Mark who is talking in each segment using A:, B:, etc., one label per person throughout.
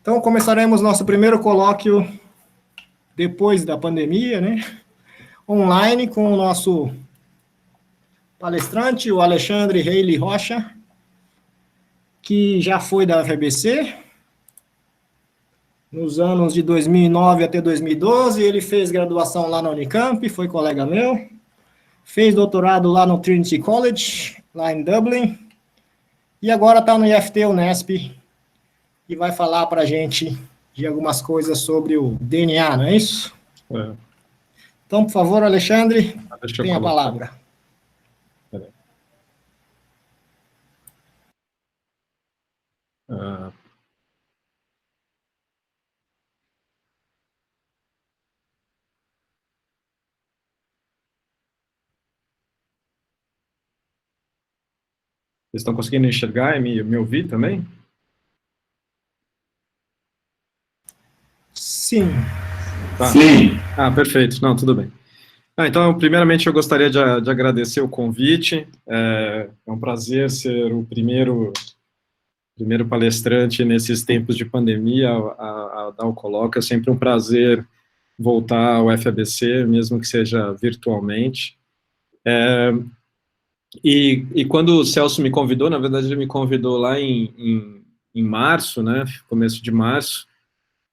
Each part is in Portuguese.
A: Então, começaremos nosso primeiro colóquio depois da pandemia, né? Online, com o nosso palestrante, o Alexandre Reile Rocha, que já foi da FABC, nos anos de 2009 até 2012, ele fez graduação lá na Unicamp, foi colega meu, fez doutorado lá no Trinity College, lá em Dublin, e agora está no IFT Unesp, e vai falar para a gente de algumas coisas sobre o DNA, não é isso?
B: É.
A: Então, por favor, Alexandre, tem a palavra.
B: Vocês estão conseguindo enxergar e me ouvir também?
A: Sim.
B: Tá.
C: Sim.
B: Perfeito. Não, tudo bem. Então, primeiramente, eu gostaria de agradecer o convite. É um prazer ser o primeiro palestrante nesses tempos de pandemia a dar o colóquio. É sempre um prazer voltar ao FABC, mesmo que seja virtualmente. E quando o Celso me convidou, na verdade ele me convidou lá em março, né, começo de março,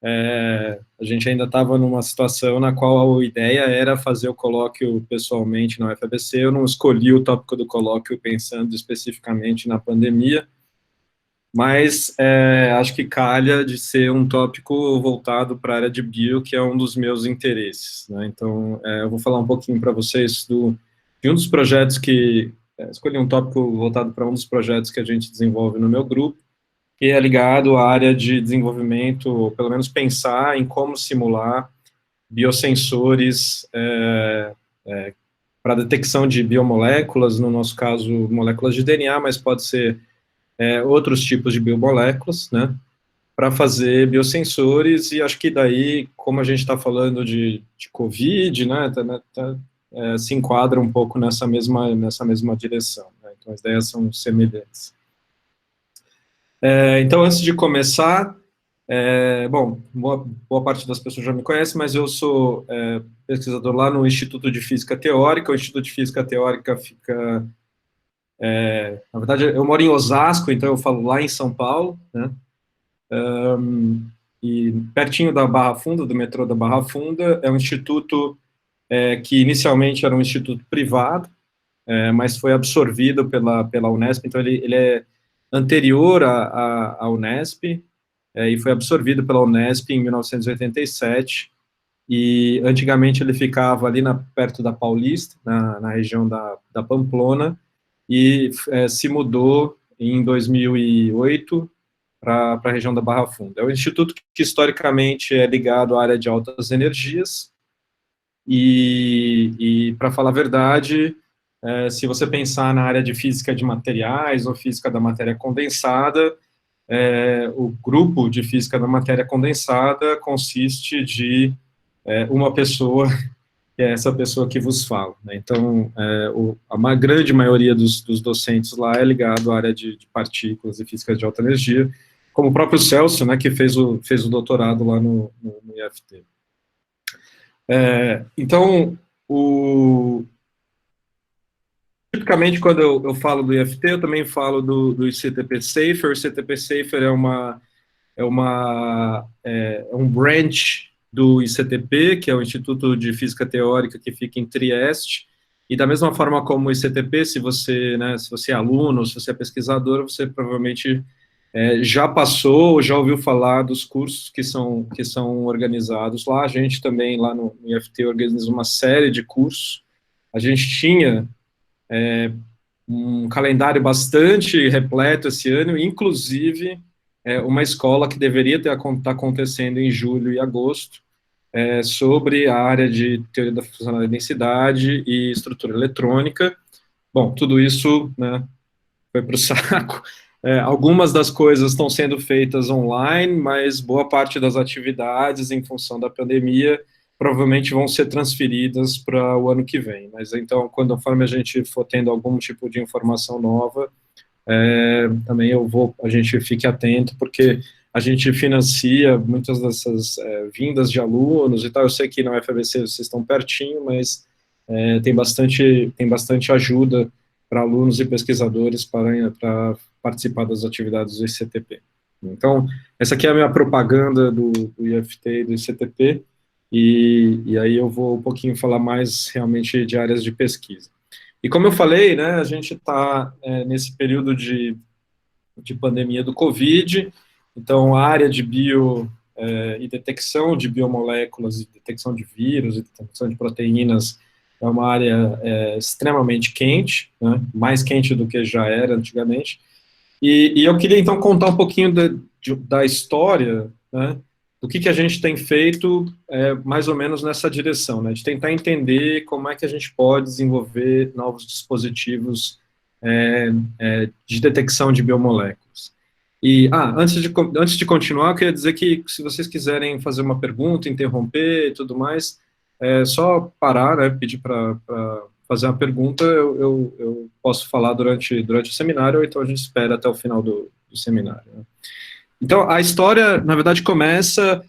B: a gente ainda estava numa situação na qual a ideia era fazer o colóquio pessoalmente na UFABC. Eu não escolhi o tópico do colóquio pensando especificamente na pandemia, mas acho que calha de ser um tópico voltado para a área de bio, que é um dos meus interesses, né? Então, eu vou falar um pouquinho para vocês de um dos projetos que... escolhi um tópico voltado para um dos projetos que a gente desenvolve no meu grupo, que é ligado à área de desenvolvimento, ou pelo menos pensar em como simular biosensores para detecção de biomoléculas, no nosso caso, moléculas de DNA, mas pode ser outros tipos de biomoléculas, né, para fazer biosensores. E acho que daí, como a gente está falando de COVID, né, se enquadra um pouco nessa mesma direção, né? Então as ideias são semelhantes. Então, antes de começar, bom, boa parte das pessoas já me conhece, mas eu sou pesquisador lá no Instituto de Física Teórica. O Instituto de Física Teórica fica... na verdade, eu moro em Osasco, então eu falo lá em São Paulo, né? E pertinho da Barra Funda, do metrô da Barra Funda. É um instituto que inicialmente era um instituto privado, mas foi absorvido pela Unesp, então ele é anterior à Unesp, e foi absorvido pela Unesp em 1987, e antigamente ele ficava ali perto da Paulista, na região da Pamplona, e se mudou em 2008 para a região da Barra Funda. É um instituto que historicamente é ligado à área de altas energias, e para falar a verdade, se você pensar na área de física de materiais ou física da matéria condensada, o grupo de física da matéria condensada consiste de uma pessoa, que é essa pessoa que vos fala, né? Então, a grande maioria dos docentes lá é ligado à área de partículas e física de alta energia, como o próprio Celso, né, que fez o doutorado lá no IFT. Então, tipicamente, quando eu falo do IFT, eu também falo do ICTP Safer. O ICTP Safer é um branch do ICTP, que é o Instituto de Física Teórica, que fica em Trieste. E da mesma forma como o ICTP, se você é aluno, se você é pesquisador, você provavelmente já passou ou já ouviu falar dos cursos que são organizados lá. A gente também, lá no IFT, organiza uma série de cursos. A gente tinha um calendário bastante repleto esse ano, inclusive uma escola que deveria estar acontecendo em julho e agosto, sobre a área de teoria da função da densidade e estrutura eletrônica. Bom, tudo isso, né, foi para o saco. Algumas das coisas estão sendo feitas online, mas boa parte das atividades, em função da pandemia, provavelmente vão ser transferidas para o ano que vem. Mas então, conforme a gente for tendo algum tipo de informação nova, também a gente fique atento, porque a gente financia muitas dessas vindas de alunos e tal. Eu sei que na UFABC vocês estão pertinho, mas tem bastante ajuda para alunos e pesquisadores para participar das atividades do ICTP. Então, essa aqui é a minha propaganda do IFT e do ICTP, e aí eu vou um pouquinho falar mais realmente de áreas de pesquisa. E como eu falei, né, a gente está nesse período de pandemia do Covid, então a área de e detecção de biomoléculas, e detecção de vírus, e detecção de proteínas, é uma área extremamente quente, né, mais quente do que já era antigamente, e eu queria então contar um pouquinho da história, né, do que a gente tem feito mais ou menos nessa direção, né, de tentar entender como é que a gente pode desenvolver novos dispositivos de detecção de biomoléculas. E, antes de continuar, eu queria dizer que se vocês quiserem fazer uma pergunta, interromper e tudo mais, é só parar, né, pedir para fazer uma pergunta, eu posso falar durante o seminário, ou então a gente espera até o final do seminário, né. Então, a história, na verdade, começa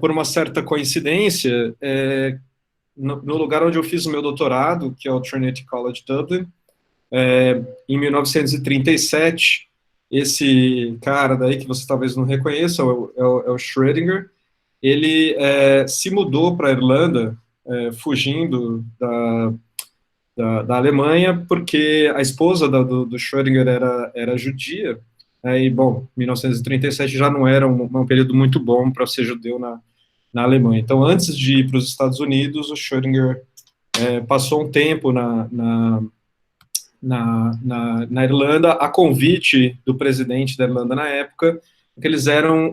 B: por uma certa coincidência, no lugar onde eu fiz o meu doutorado, que é o Trinity College Dublin, em 1937, esse cara daí, que você talvez não reconheça, é o Schrödinger, ele se mudou para a Irlanda, fugindo da Alemanha, porque a esposa do Schrödinger era judia, e, bom, 1937 já não era um período muito bom para ser judeu na Alemanha. Então, antes de ir para os Estados Unidos, o Schrödinger passou um tempo na Irlanda, a convite do presidente da Irlanda na época, porque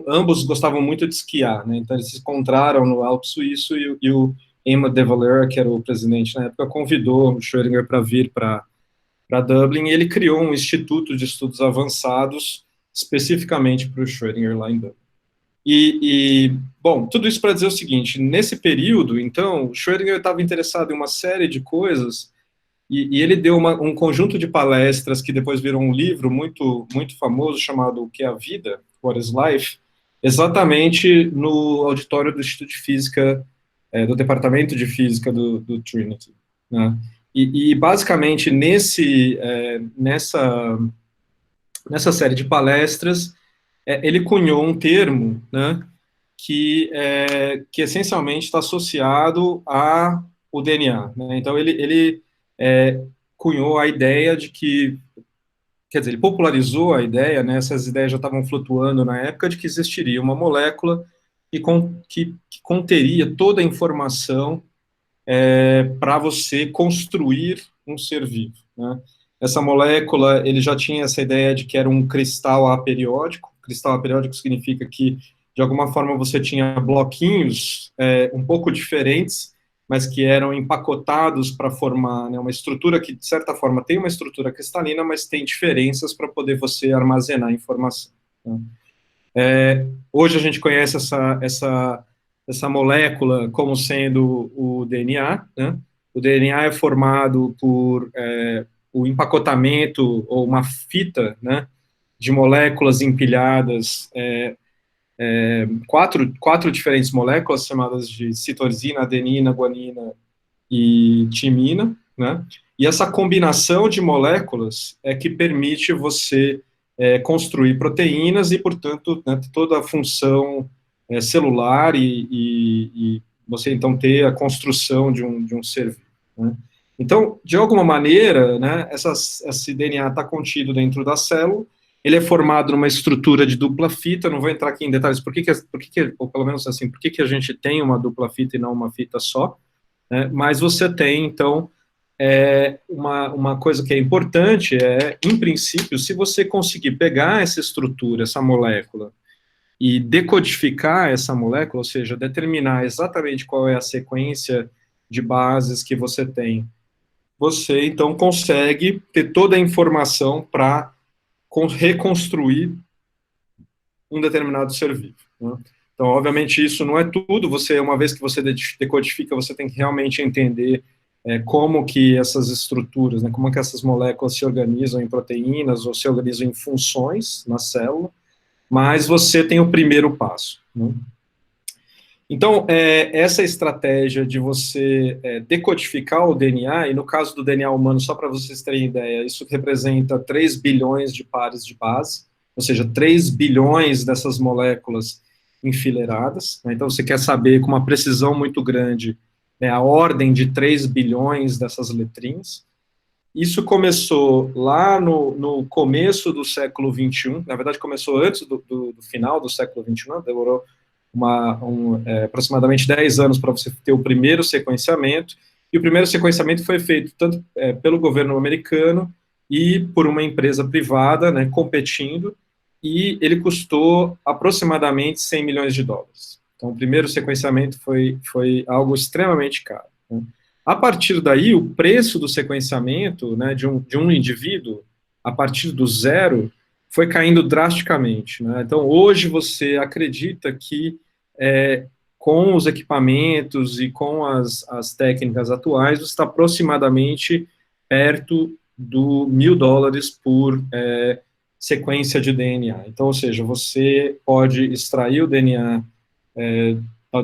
B: ambos gostavam muito de esquiar, né, então eles se encontraram no Alto Suíço, e o Emma de Valera, que era o presidente na época, convidou o Schrödinger para vir para Dublin, e ele criou um instituto de estudos avançados, especificamente para o Schrödinger lá em Dublin. Bom, tudo isso para dizer o seguinte: nesse período, então, o Schrödinger estava interessado em uma série de coisas, e ele deu um conjunto de palestras que depois virou um livro muito, muito famoso, chamado O que é a Vida? What is Life? Exatamente no auditório do Instituto de Física, do Departamento de Física do Trinity, né? E basicamente, nessa série de palestras, ele cunhou um termo, né, que essencialmente está associado ao DNA, né? Então, ele cunhou a ideia de que, quer dizer, ele popularizou a ideia, né, essas ideias já estavam flutuando na época, de que existiria uma molécula que conteria toda a informação para você construir um ser vivo, né? Essa molécula, ele já tinha essa ideia de que era um cristal aperiódico. Cristal aperiódico significa que, de alguma forma, você tinha bloquinhos um pouco diferentes, mas que eram empacotados para formar, né, uma estrutura que, de certa forma, tem uma estrutura cristalina, mas tem diferenças para poder você armazenar informação, né? Hoje a gente conhece essa molécula como sendo o DNA, né? O DNA é formado por o empacotamento, ou uma fita, né, de moléculas empilhadas, quatro diferentes moléculas, chamadas de citosina, adenina, guanina e timina, né? E essa combinação de moléculas é que permite você construir proteínas e, portanto, né, toda a função celular, e você, então, ter a construção de um ser vivo, né? Então, de alguma maneira, né, esse DNA está contido dentro da célula, ele é formado numa estrutura de dupla fita. Não vou entrar aqui em detalhes por que, ou pelo menos assim, por que a gente tem uma dupla fita e não uma fita só, né? Mas você tem, então, uma coisa que é importante em princípio, se você conseguir pegar essa estrutura, essa molécula, e decodificar essa molécula, ou seja, determinar exatamente qual é a sequência de bases que você tem, você, então, consegue ter toda a informação para reconstruir um determinado ser vivo, né? Então, obviamente, isso não é tudo. Uma vez que você decodifica, você tem que realmente entender como que essas estruturas, né, como que essas moléculas se organizam em proteínas, ou se organizam em funções na célula. mas você tem o primeiro passo, né? Então, essa estratégia de você decodificar o DNA, e no caso do DNA humano, só para vocês terem ideia, isso representa 3 bilhões de pares de base, ou seja, 3 bilhões dessas moléculas enfileiradas, né? Então, você quer saber com uma precisão muito grande, né, a ordem de 3 bilhões dessas letrinhas. Isso começou lá no começo do século XXI, na verdade começou antes do final do século XXI, demorou aproximadamente 10 anos para você ter o primeiro sequenciamento, e o primeiro sequenciamento foi feito tanto pelo governo americano e por uma empresa privada, né, competindo, e ele custou aproximadamente 100 milhões de dólares. Então, o primeiro sequenciamento foi algo extremamente caro, né? A partir daí, o preço do sequenciamento, né, de um indivíduo, a partir do zero, foi caindo drasticamente, né? Então, hoje você acredita que com os equipamentos e com as técnicas atuais, você está aproximadamente perto do $1.000 por sequência de DNA. Então, ou seja, você pode extrair o DNA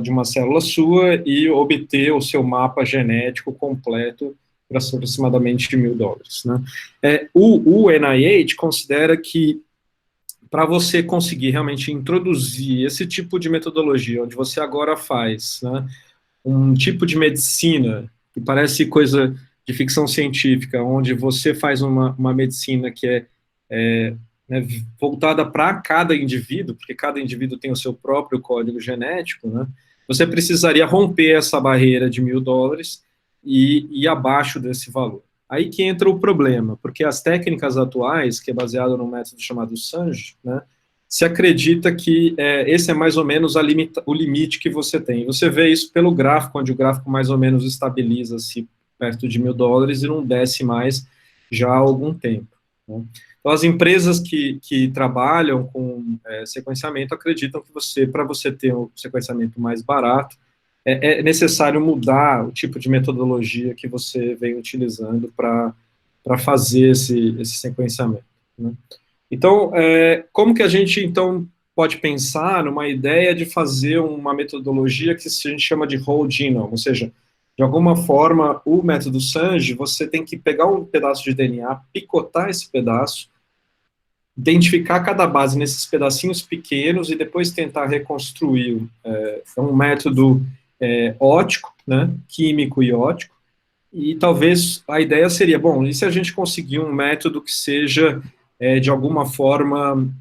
B: de uma célula sua e obter o seu mapa genético completo por aproximadamente $1.000, né? O NIH considera que para você conseguir realmente introduzir esse tipo de metodologia, onde você agora faz, né, um tipo de medicina que parece coisa de ficção científica, onde você faz uma medicina que né, voltada para cada indivíduo, porque cada indivíduo tem o seu próprio código genético, né, você precisaria romper essa barreira de $1.000 e ir abaixo desse valor. Aí que entra o problema, porque as técnicas atuais, que é baseado num método chamado SANJ, né, se acredita que esse é mais ou menos o limite que você tem. Você vê isso pelo gráfico, onde o gráfico mais ou menos estabiliza-se perto de $1.000 e não desce mais já há algum tempo, né? Então, as empresas que trabalham com sequenciamento acreditam que para você ter um sequenciamento mais barato, é necessário mudar o tipo de metodologia que você vem utilizando para fazer esse sequenciamento, né? Então, como que a gente, então, pode pensar numa ideia de fazer uma metodologia que a gente chama de whole genome, ou seja, de alguma forma, o método SANJ, você tem que pegar um pedaço de DNA, picotar esse pedaço, identificar cada base nesses pedacinhos pequenos e depois tentar reconstruir. É um método óptico, né, químico e óptico, e talvez a ideia seria, bom, e se a gente conseguir um método que seja, de alguma forma,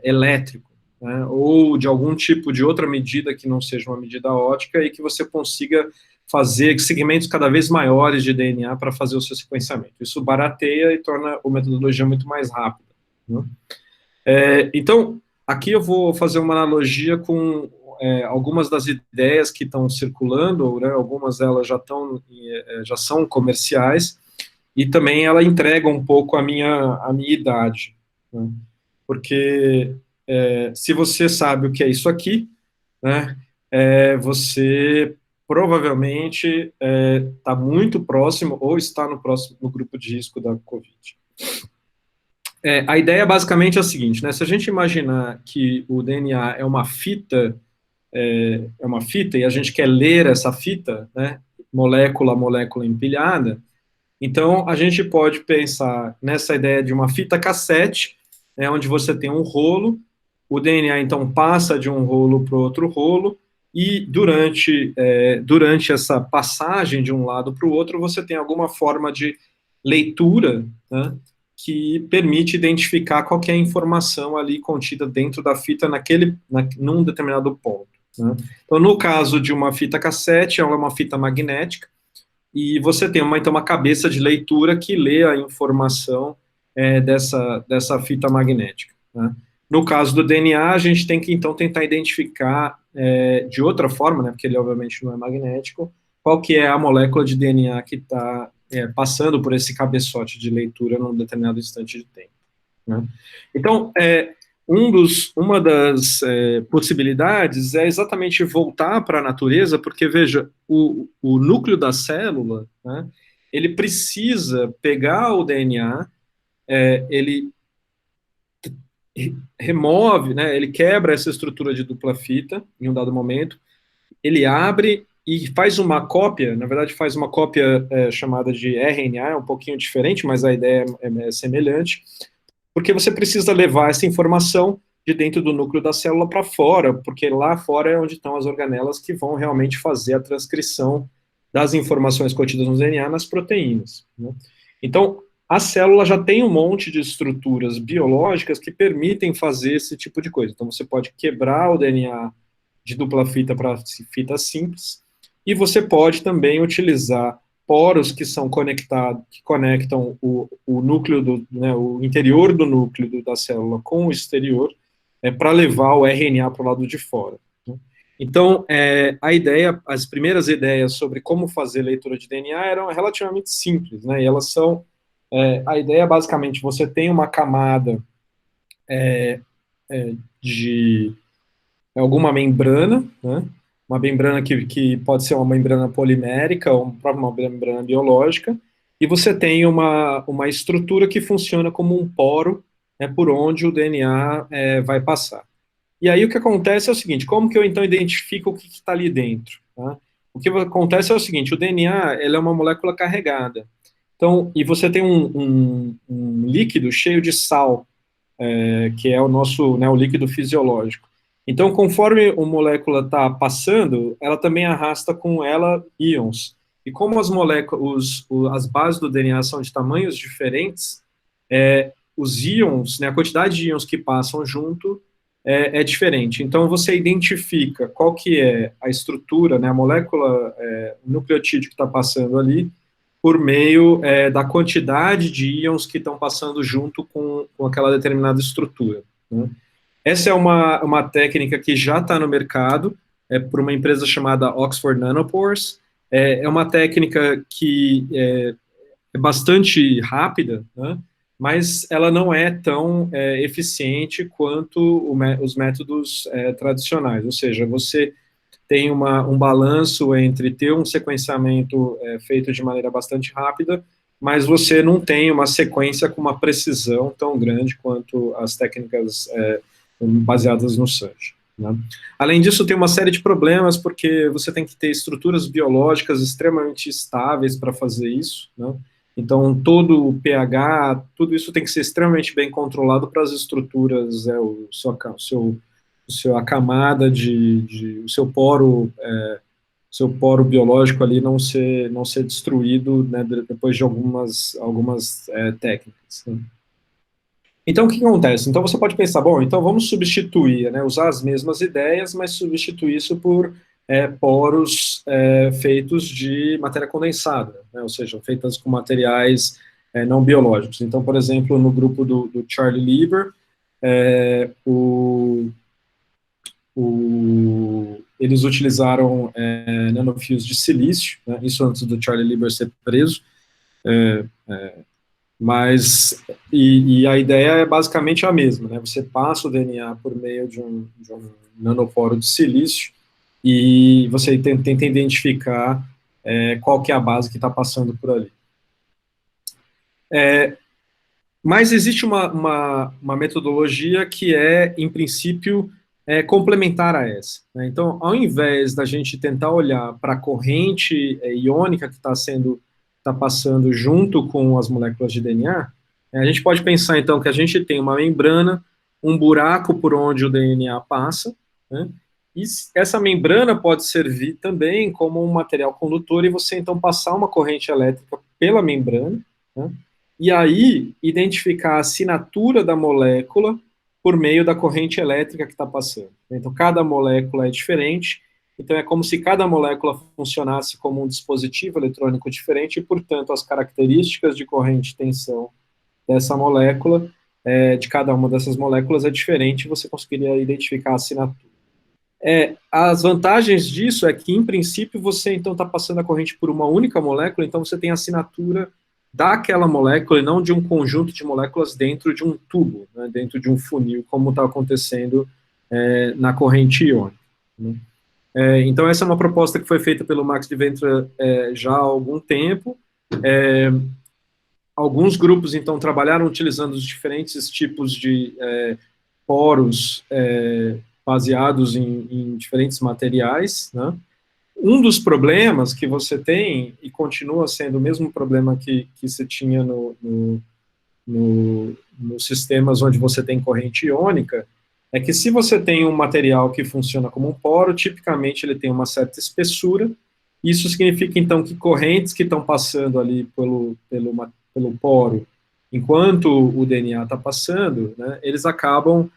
B: elétrico, né, ou de algum tipo de outra medida que não seja uma medida óptica e que você consiga fazer segmentos cada vez maiores de DNA para fazer o seu sequenciamento. Isso barateia e torna a metodologia muito mais rápida, né? Então, aqui eu vou fazer uma analogia com algumas das ideias que estão circulando, né, algumas delas já são comerciais, e também ela entrega um pouco a minha tá? Porque se você sabe o que é isso aqui, né, você provavelmente está muito próximo ou está no grupo de risco da Covid. A ideia basicamente é a seguinte, né, se a gente imaginar que o DNA é uma fita e a gente quer ler essa fita, né, molécula a molécula empilhada, então a gente pode pensar nessa ideia de uma fita cassete, onde você tem um rolo, o DNA então passa de um rolo para o outro rolo, e durante essa passagem de um lado para o outro, você tem alguma forma de leitura, né, que permite identificar qualquer informação ali contida dentro da fita num determinado ponto, né? Então, no caso de uma fita cassete, ela é uma fita magnética, e você tem então uma cabeça de leitura que lê a informação dessa fita magnética, né? No caso do DNA, a gente tem que então tentar identificar de outra forma, né, porque ele obviamente não é magnético, qual que é a molécula de DNA que está passando por esse cabeçote de leitura num determinado instante de tempo, né? Então, uma das possibilidades é exatamente voltar para a natureza, porque, veja, o núcleo da célula, né, ele precisa pegar o DNA, ele remove, né, ele quebra essa estrutura de dupla fita em um dado momento, ele abre e faz uma cópia, na verdade faz uma cópia chamada de RNA, é um pouquinho diferente, mas a ideia é semelhante, porque você precisa levar essa informação de dentro do núcleo da célula para fora, porque lá fora é onde estão as organelas que vão realmente fazer a transcrição das informações contidas no DNA nas proteínas, né? Então, a célula já tem um monte de estruturas biológicas que permitem fazer esse tipo de coisa. Então, você pode quebrar o DNA de dupla fita para fita simples, e você pode também utilizar poros que são conectados, que conectam o núcleo né, o interior do núcleo da célula com o exterior, para levar o RNA para o lado de fora, né? Então, a ideia, as primeiras ideias sobre como fazer leitura de DNA eram relativamente simples, né? E elas são, a ideia basicamente, você tem uma camada de alguma membrana, né? Uma membrana que pode ser uma membrana polimérica ou uma membrana biológica, e você tem uma estrutura que funciona como um poro, né, por onde o DNA vai passar. E aí o que acontece é o seguinte, como que eu então identifico o que está ali dentro? Tá? O que acontece é o seguinte, o DNA ele é uma molécula carregada. Então, e você tem um líquido cheio de sal, que é o nosso, né, o líquido fisiológico. Então, conforme a molécula está passando, ela também arrasta com ela íons. E como as moléculas, as bases do DNA são de tamanhos diferentes, os íons, né, a quantidade de íons que passam junto é diferente. Então, você identifica qual que é a estrutura, né, a molécula, o nucleotídeo que está passando ali, por meio da quantidade de íons que estão passando junto com aquela determinada estrutura, né? Essa é uma técnica que já está no mercado, por uma empresa chamada Oxford Nanopores. É uma técnica que é bastante rápida, né? Mas ela não é tão eficiente quanto os métodos tradicionais, ou seja, você tem um balanço entre ter um sequenciamento feito de maneira bastante rápida, mas você não tem uma sequência com uma precisão tão grande quanto as técnicas baseadas no SUNG, né? Além disso, tem uma série de problemas, porque você tem que ter estruturas biológicas extremamente estáveis para fazer isso, né? Então, todo o pH, tudo isso tem que ser extremamente bem controlado para as estruturas, a camada o seu poro biológico ali não ser destruído, né, depois de algumas técnicas, né? Então, o que acontece? Então, você pode pensar, bom, então vamos substituir, né, usar as mesmas ideias, mas substituir isso por poros feitos de matéria condensada, né, ou seja, feitas com materiais não biológicos. Então, por exemplo, no grupo do Charlie Lieber, eles utilizaram nanofios de silício, né, isso antes do Charlie Lieber ser preso, mas a ideia é basicamente a mesma, né? Você passa o DNA por meio de um nanoporo de silício e você tenta identificar qual que é a base que está passando por ali. Mas existe uma metodologia que em princípio, complementar a essa, né? Então, ao invés da gente tentar olhar para a corrente iônica que está passando junto com as moléculas de DNA, a gente pode pensar, então, que a gente tem uma membrana, um buraco por onde o DNA passa, né? E essa membrana pode servir também como um material condutor e você, então, passar uma corrente elétrica pela membrana, né? E aí identificar a assinatura da molécula por meio da corrente elétrica que está passando. Então, cada molécula é diferente, então é como se cada molécula funcionasse como um dispositivo eletrônico diferente, e, portanto, as características de corrente e tensão dessa molécula, de cada uma dessas moléculas é diferente, você conseguiria identificar a assinatura. As vantagens disso é que, em princípio, você, então, está passando a corrente por uma única molécula, então você tem a assinatura daquela molécula e não de um conjunto de moléculas dentro de um tubo, né, dentro de um funil, como está acontecendo na corrente iônica, né? Então, essa é uma proposta que foi feita pelo Max Devendra já há algum tempo. Alguns grupos, então, trabalharam utilizando os diferentes tipos de poros baseados em diferentes materiais, né? Um dos problemas que você tem, e continua sendo o mesmo problema que você tinha nos sistemas onde você tem corrente iônica, é que se você tem um material que funciona como um poro, tipicamente ele tem uma certa espessura. Isso significa, então, que correntes que estão passando ali pelo poro, enquanto o DNA está passando, né, eles acabam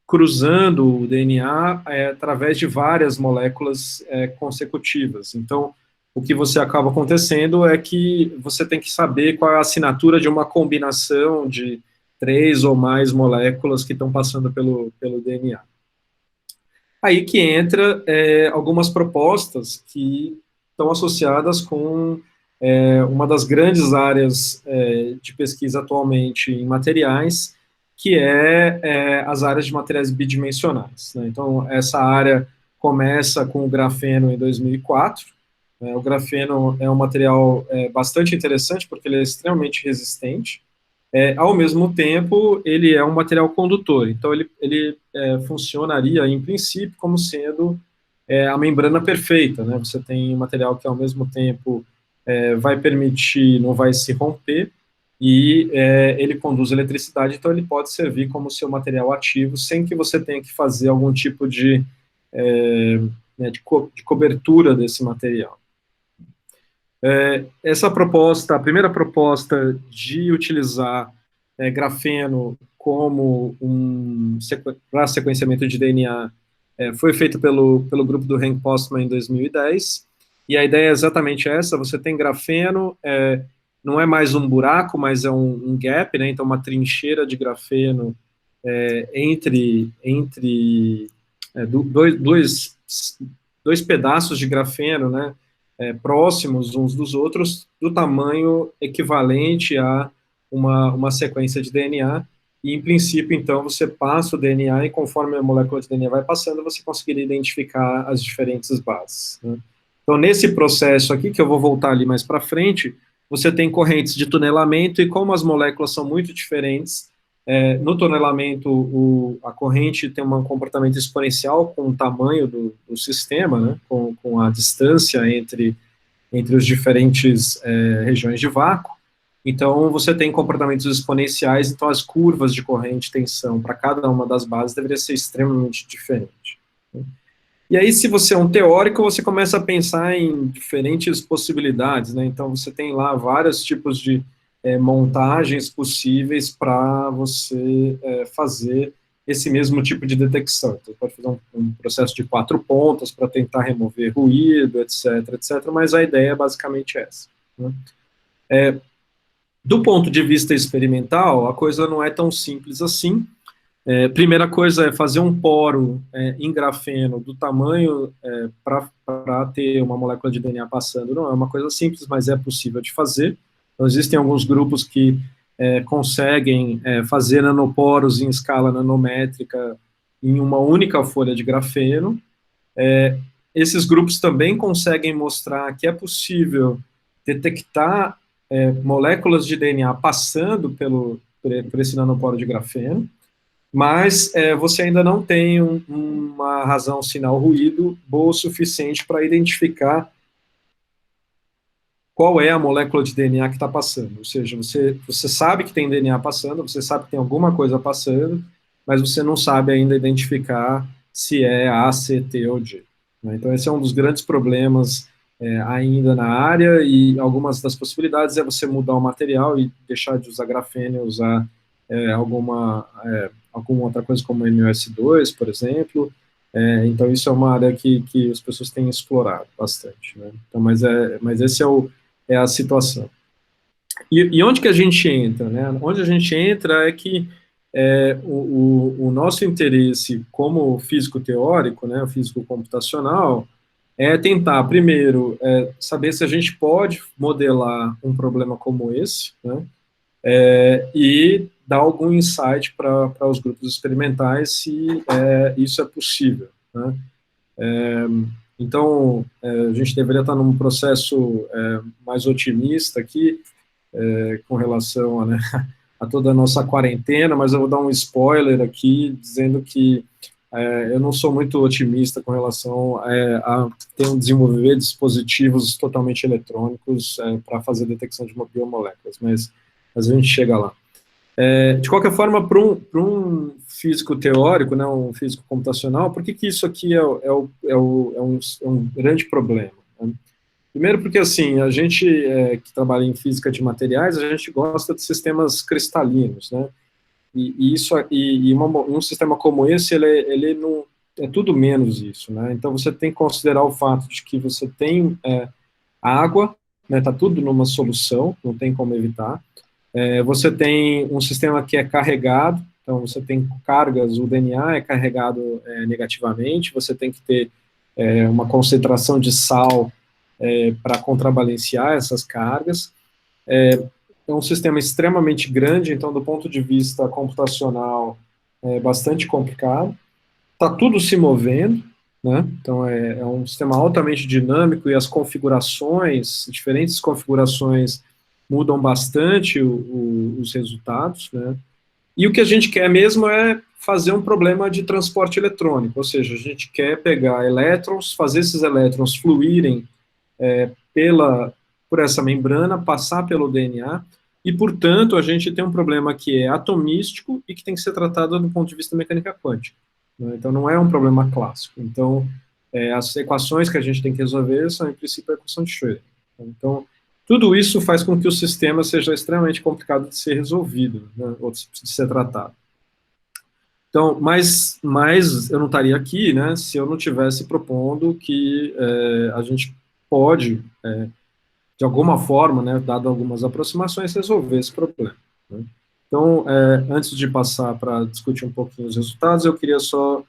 B: cruzando o DNA através de várias moléculas consecutivas. Então, o que você acaba acontecendo é que você tem que saber qual é a assinatura de uma combinação de 3 ou mais moléculas que estão passando pelo DNA. Aí que entra algumas propostas que estão associadas com uma das grandes áreas de pesquisa atualmente em materiais, que as áreas de materiais bidimensionais, né? Então, essa área começa com o grafeno em 2004. O grafeno é um material bastante interessante, porque ele é extremamente resistente. Ao mesmo tempo, ele é um material condutor, então ele funcionaria, em princípio, como sendo a membrana perfeita, né? Você tem um material que, ao mesmo tempo, vai permitir, não vai se romper, e ele conduz eletricidade, então ele pode servir como seu material ativo, sem que você tenha que fazer algum tipo de cobertura desse material. Essa proposta, a primeira proposta de utilizar grafeno como para sequenciamento de DNA foi feita pelo grupo do Henk Postman em 2010, e a ideia é exatamente essa: você tem grafeno, não é mais um buraco, mas é um gap, né? Então uma trincheira de grafeno entre dois pedaços de grafeno, né? Próximos uns dos outros, do tamanho equivalente a uma sequência de DNA, e, em princípio, então, você passa o DNA, e conforme a molécula de DNA vai passando, você conseguiria identificar as diferentes bases, né? Então, nesse processo aqui, que eu vou voltar ali mais para frente, você tem correntes de tunelamento, e como as moléculas são muito diferentes, no tunelamento, a corrente tem um comportamento exponencial com o tamanho do sistema, né, com a distância entre os diferentes regiões de vácuo. Então, você tem comportamentos exponenciais, então as curvas de corrente e tensão para cada uma das bases deveria ser extremamente diferente, né? E aí, se você é um teórico, você começa a pensar em diferentes possibilidades, né? Então, você tem lá vários tipos de montagens possíveis para você fazer esse mesmo tipo de detecção. Então, pode fazer um processo de 4 pontas para tentar remover ruído, etc., mas a ideia é basicamente essa, né? Do ponto de vista experimental, a coisa não é tão simples assim. Primeira coisa é fazer um poro em grafeno do tamanho para ter uma molécula de DNA passando. Não é uma coisa simples, mas é possível de fazer. Então, existem alguns grupos que conseguem fazer nanoporos em escala nanométrica em uma única folha de grafeno. Esses grupos também conseguem mostrar que é possível detectar moléculas de DNA passando por esse nanoporo de grafeno, mas você ainda não tem uma razão sinal-ruído boa o suficiente para identificar qual é a molécula de DNA que está passando. Ou seja, você sabe que tem DNA passando, você sabe que tem alguma coisa passando, mas você não sabe ainda identificar se é A, C, T ou D, né? Então, esse é um dos grandes problemas ainda na área, e algumas das possibilidades é você mudar o material e deixar de usar grafeno e usar alguma outra coisa como MOS2, por exemplo. Então, isso é uma área que as pessoas têm explorado bastante, né? Então, mas esse é a situação. E onde que a gente entra, né? Onde a gente entra é que o nosso interesse como físico teórico, né, físico computacional, é tentar, primeiro, saber se a gente pode modelar um problema como esse, né, e dar algum insight para os grupos experimentais se isso é possível, né. Então, a gente deveria estar num processo mais otimista aqui, com relação toda a nossa quarentena, mas eu vou dar um spoiler aqui, dizendo que eu não sou muito otimista com relação a desenvolver dispositivos totalmente eletrônicos para fazer detecção de biomoléculas, mas a gente chega lá. De qualquer forma, para um físico teórico, né, um físico computacional, por que isso aqui é um grande problema? Né? Primeiro porque, assim, a gente que trabalha em física de materiais, a gente gosta de sistemas cristalinos, né? Um sistema como esse, ele não é tudo menos isso, né? Então você tem que considerar o fato de que você tem água, né? Tá tudo numa solução, não tem como evitar. Você tem um sistema que é carregado, então você tem cargas, o DNA é carregado negativamente, você tem que ter uma concentração de sal para contrabalancear essas cargas. É um sistema extremamente grande, então, do ponto de vista computacional, é bastante complicado. Está tudo se movendo, né? Então, é um sistema altamente dinâmico e as configurações, diferentes configurações, mudam bastante os resultados, né? E o que a gente quer mesmo é fazer um problema de transporte eletrônico, ou seja, a gente quer pegar elétrons, fazer esses elétrons fluírem por essa membrana, passar pelo DNA, e, portanto, a gente tem um problema que é atomístico e que tem que ser tratado do ponto de vista da mecânica quântica. Né? Então, não é um problema clássico. Então, as equações que a gente tem que resolver são, em princípio, a equação de Schrödinger. Então, tudo isso faz com que o sistema seja extremamente complicado de ser resolvido, né? Ou de ser tratado. Então, mas eu não estaria aqui, né, se eu não tivesse propondo que a gente pode, de alguma forma, né, dado algumas aproximações, resolver esse problema. Né? Então, antes de passar para discutir um pouquinho os resultados, eu queria só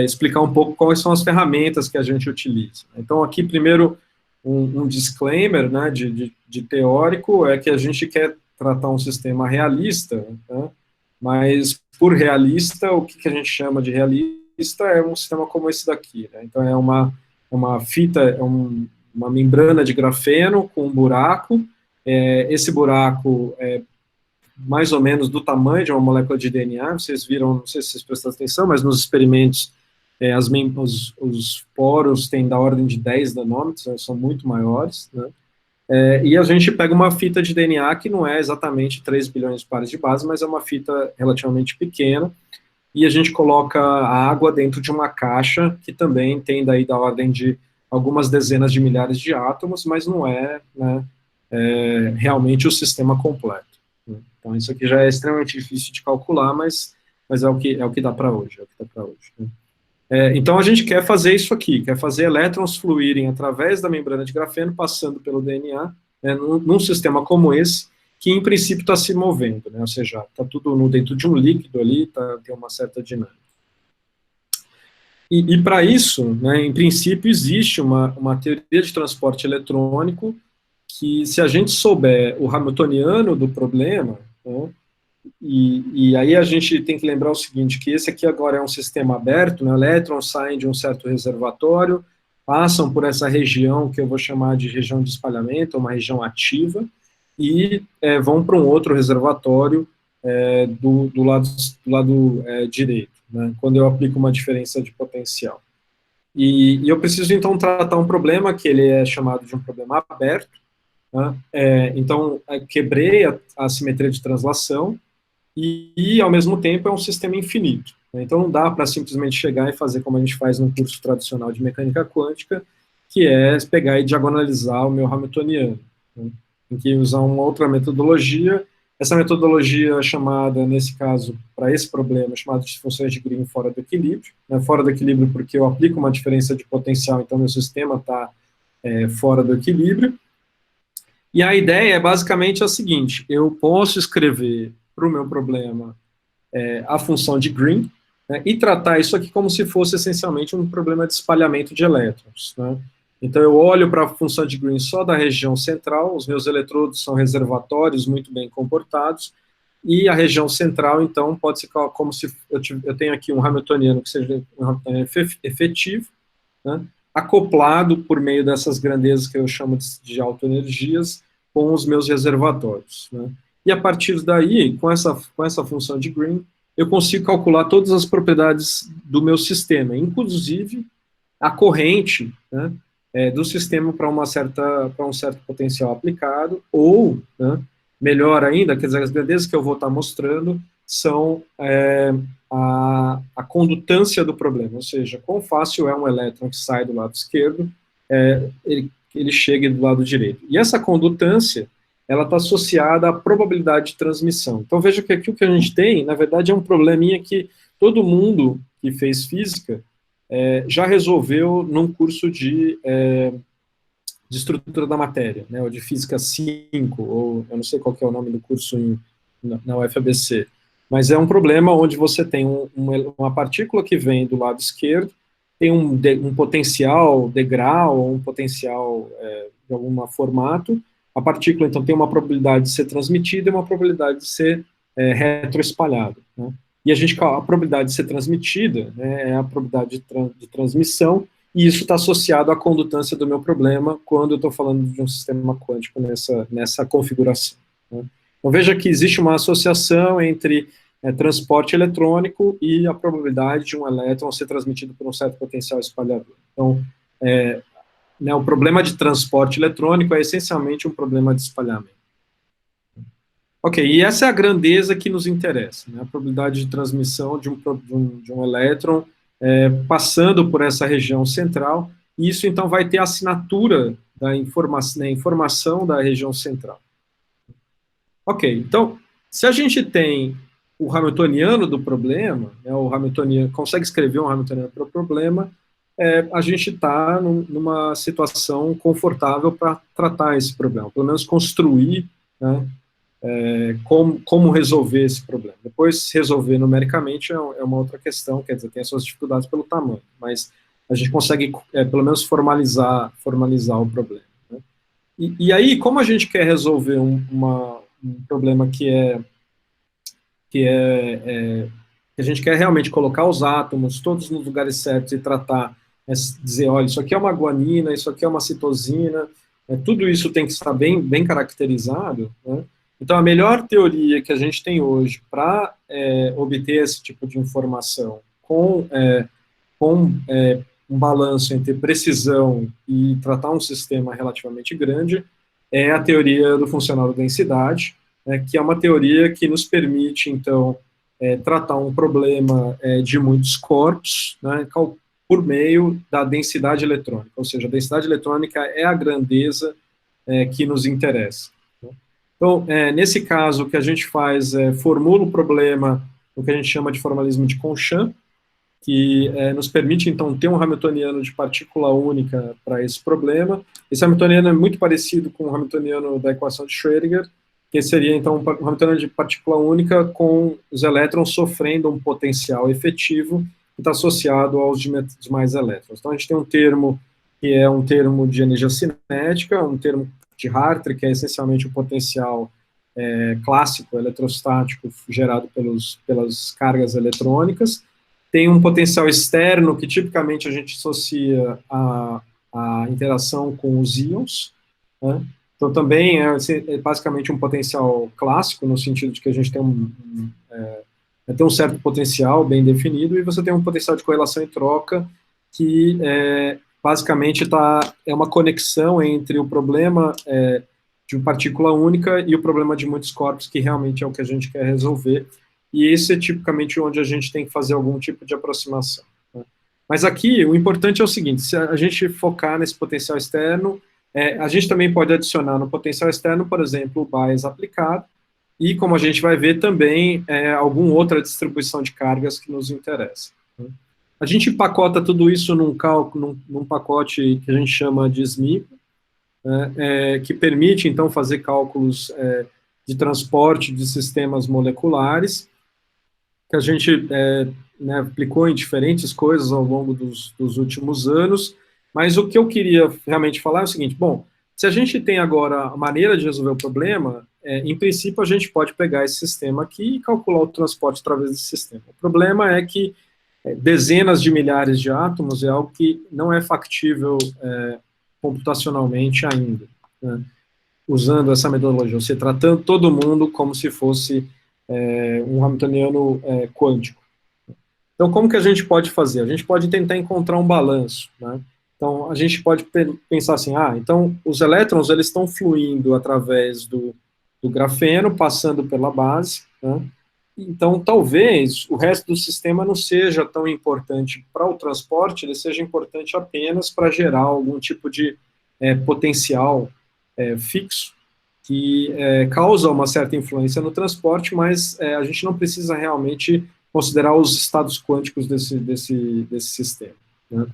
B: explicar um pouco quais são as ferramentas que a gente utiliza. Então, aqui, primeiro, um disclaimer, né, de teórico, é que a gente quer tratar um sistema realista, né, mas, por realista, o que a gente chama de realista é um sistema como esse daqui. Né? Então, é uma fita, uma membrana de grafeno com um buraco, esse buraco é mais ou menos do tamanho de uma molécula de DNA, vocês viram, não sei se vocês prestaram atenção, mas nos experimentos os poros têm da ordem de 10 nanômetros, né, são muito maiores, né? E a gente pega uma fita de DNA que não é exatamente 3 bilhões de pares de base, mas é uma fita relativamente pequena, e a gente coloca a água dentro de uma caixa que também tem daí da ordem de algumas dezenas de milhares de átomos, mas não é, né, realmente o sistema completo. Né? Então isso aqui já é extremamente difícil de calcular, mas é o que dá para hoje, né? Então a gente quer fazer isso aqui, quer fazer elétrons fluírem através da membrana de grafeno, passando pelo DNA, né, num sistema como esse, que em princípio está se movendo, né, ou seja, está tudo dentro de um líquido ali, tem uma certa dinâmica. E para isso, né, em princípio, existe uma teoria de transporte eletrônico que, se a gente souber o hamiltoniano do problema, né, e aí a gente tem que lembrar o seguinte, que esse aqui agora é um sistema aberto, né, elétrons saem de um certo reservatório, passam por essa região que eu vou chamar de região de espalhamento, uma região ativa, e vão para um outro reservatório do lado direito, né, quando eu aplico uma diferença de potencial. E eu preciso, então, tratar um problema que ele é chamado de um problema aberto, né, então, quebrei a simetria de translação, e, ao mesmo tempo, é um sistema infinito. Né? Então, não dá para simplesmente chegar e fazer como a gente faz no curso tradicional de mecânica quântica, que é pegar e diagonalizar o meu hamiltoniano. Né? Tem que usar uma outra metodologia. Essa metodologia é chamada, nesse caso, para esse problema, chamada de funções de Green fora do equilíbrio. Né? Fora do equilíbrio porque eu aplico uma diferença de potencial, então meu sistema está fora do equilíbrio. E a ideia é basicamente a seguinte: eu posso escrever para o meu problema a função de Green, né, e tratar isso aqui como se fosse essencialmente um problema de espalhamento de elétrons. Né? Então eu olho para a função de Green só da região central, os meus eletrodos são reservatórios muito bem comportados, e a região central, então, pode ser como se eu tenho aqui um hamiltoniano que seja um hamiltoniano efetivo, né, acoplado por meio dessas grandezas que eu chamo de autoenergias com os meus reservatórios. Né? e a partir daí, com essa função de Green, eu consigo calcular todas as propriedades do meu sistema, inclusive a corrente, né, do sistema para um certo potencial aplicado, ou, né, melhor ainda, quer dizer, as grandezas que eu vou estar mostrando são a condutância do problema, ou seja, quão fácil é um elétron que sai do lado esquerdo, ele chegue do lado direito. E essa condutância, ela está associada à probabilidade de transmissão. Então, veja que aqui o que a gente tem, na verdade, é um probleminha que todo mundo que fez física já resolveu num curso de estrutura da matéria, né, ou de física 5, ou eu não sei qual que é o nome do curso na UFABC, mas é um problema onde você tem uma partícula que vem do lado esquerdo, tem um potencial degrau, ou um potencial de algum formato, a partícula, então, tem uma probabilidade de ser transmitida e uma probabilidade de ser retroespalhada, né? E a probabilidade de ser transmitida, né, é a probabilidade de transmissão, e isso está associado à condutância do meu problema quando eu estou falando de um sistema quântico nessa configuração, né? Então, veja que existe uma associação entre transporte eletrônico e a probabilidade de um elétron ser transmitido por um certo potencial espalhador. Então, né, o problema de transporte eletrônico é essencialmente um problema de espalhamento. Ok, e essa é a grandeza que nos interessa, né, a probabilidade de transmissão de um elétron passando por essa região central, e isso então vai ter a assinatura da informação da região central. Ok, então, se a gente tem o hamiltoniano do problema, né, o hamiltoniano consegue escrever um hamiltoniano para o problema, a gente está numa situação confortável para tratar esse problema, pelo menos construir, né, como resolver esse problema. Depois, resolver numericamente é uma outra questão, quer dizer, tem as suas dificuldades pelo tamanho, mas a gente consegue, pelo menos, formalizar o problema, né? E aí, como a gente quer resolver um problema que a gente quer realmente colocar os átomos todos nos lugares certos e tratar, dizer, olha, isso aqui é uma guanina, isso aqui é uma citosina, tudo isso tem que estar bem caracterizado, né? Então, a melhor teoria que a gente tem hoje para obter esse tipo de informação com um balanço entre precisão e tratar um sistema relativamente grande é a teoria do funcional da densidade, que é uma teoria que nos permite, então, tratar um problema de muitos corpos, né, por meio da densidade eletrônica, ou seja, a densidade eletrônica é a grandeza que nos interessa. Então, nesse caso, o que a gente faz formula o problema, o que a gente chama de formalismo de Conchamp, que nos permite, então, ter um hamiltoniano de partícula única para esse problema. Esse hamiltoniano é muito parecido com o hamiltoniano da equação de Schrödinger, que seria, então, um hamiltoniano de partícula única com os elétrons sofrendo um potencial efetivo que está associado aos demais elétrons. Então, a gente tem um termo que é um termo de energia cinética, um termo de Hartree, que é essencialmente o potencial clássico, eletrostático, gerado pelas cargas eletrônicas. Tem um potencial externo, que tipicamente a gente associa à interação com os íons, né? Então, também é basicamente um potencial clássico, no sentido de que a gente tem um certo potencial bem definido, e você tem um potencial de correlação e troca, que basicamente é uma conexão entre o problema de uma partícula única e o problema de muitos corpos, que realmente é o que a gente quer resolver, e esse é tipicamente onde a gente tem que fazer algum tipo de aproximação, né? Mas aqui, o importante é o seguinte, se a gente focar nesse potencial externo, a gente também pode adicionar no potencial externo, por exemplo, o bias aplicado, e como a gente vai ver também, alguma outra distribuição de cargas que nos interessa, né? A gente empacota tudo isso num pacote que a gente chama de SMIP, que permite, então, fazer cálculos de transporte de sistemas moleculares, que a gente aplicou em diferentes coisas ao longo dos últimos anos, mas o que eu queria realmente falar é o seguinte, bom, se a gente tem agora a maneira de resolver o problema, em princípio a gente pode pegar esse sistema aqui e calcular o transporte através desse sistema. O problema é que dezenas de milhares de átomos é algo que não é factível computacionalmente ainda, né? usando essa metodologia, você tratando todo mundo como se fosse um hamiltoniano quântico. Então, como que a gente pode fazer? A gente pode tentar encontrar um balanço, né? Então, a gente pode pensar assim, então os elétrons, eles estão fluindo através do grafeno, passando pela base, né? Então, talvez o resto do sistema não seja tão importante para o transporte, ele seja importante apenas para gerar algum tipo de potencial fixo, que causa uma certa influência no transporte, mas a gente não precisa realmente considerar os estados quânticos desse sistema, né?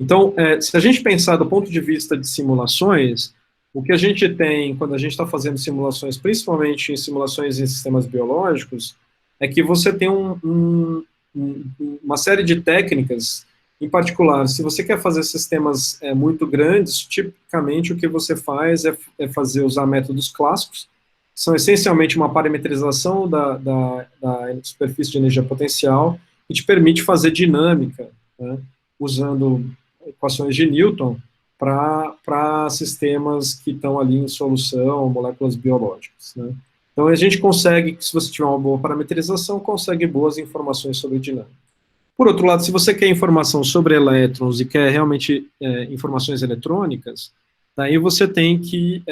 B: Então, se a gente pensar do ponto de vista de simulações, o que a gente tem quando a gente está fazendo simulações, principalmente em simulações em sistemas biológicos, é que você tem uma série de técnicas, em particular, se você quer fazer sistemas muito grandes, tipicamente o que você faz é usar métodos clássicos, são essencialmente uma parametrização da superfície de energia potencial, que te permite fazer dinâmica, né, usando equações de Newton para sistemas que estão ali em solução, moléculas biológicas, né. Então, a gente consegue, se você tiver uma boa parametrização, consegue boas informações sobre dinâmica. Por outro lado, se você quer informação sobre elétrons e quer realmente informações eletrônicas, daí você tem que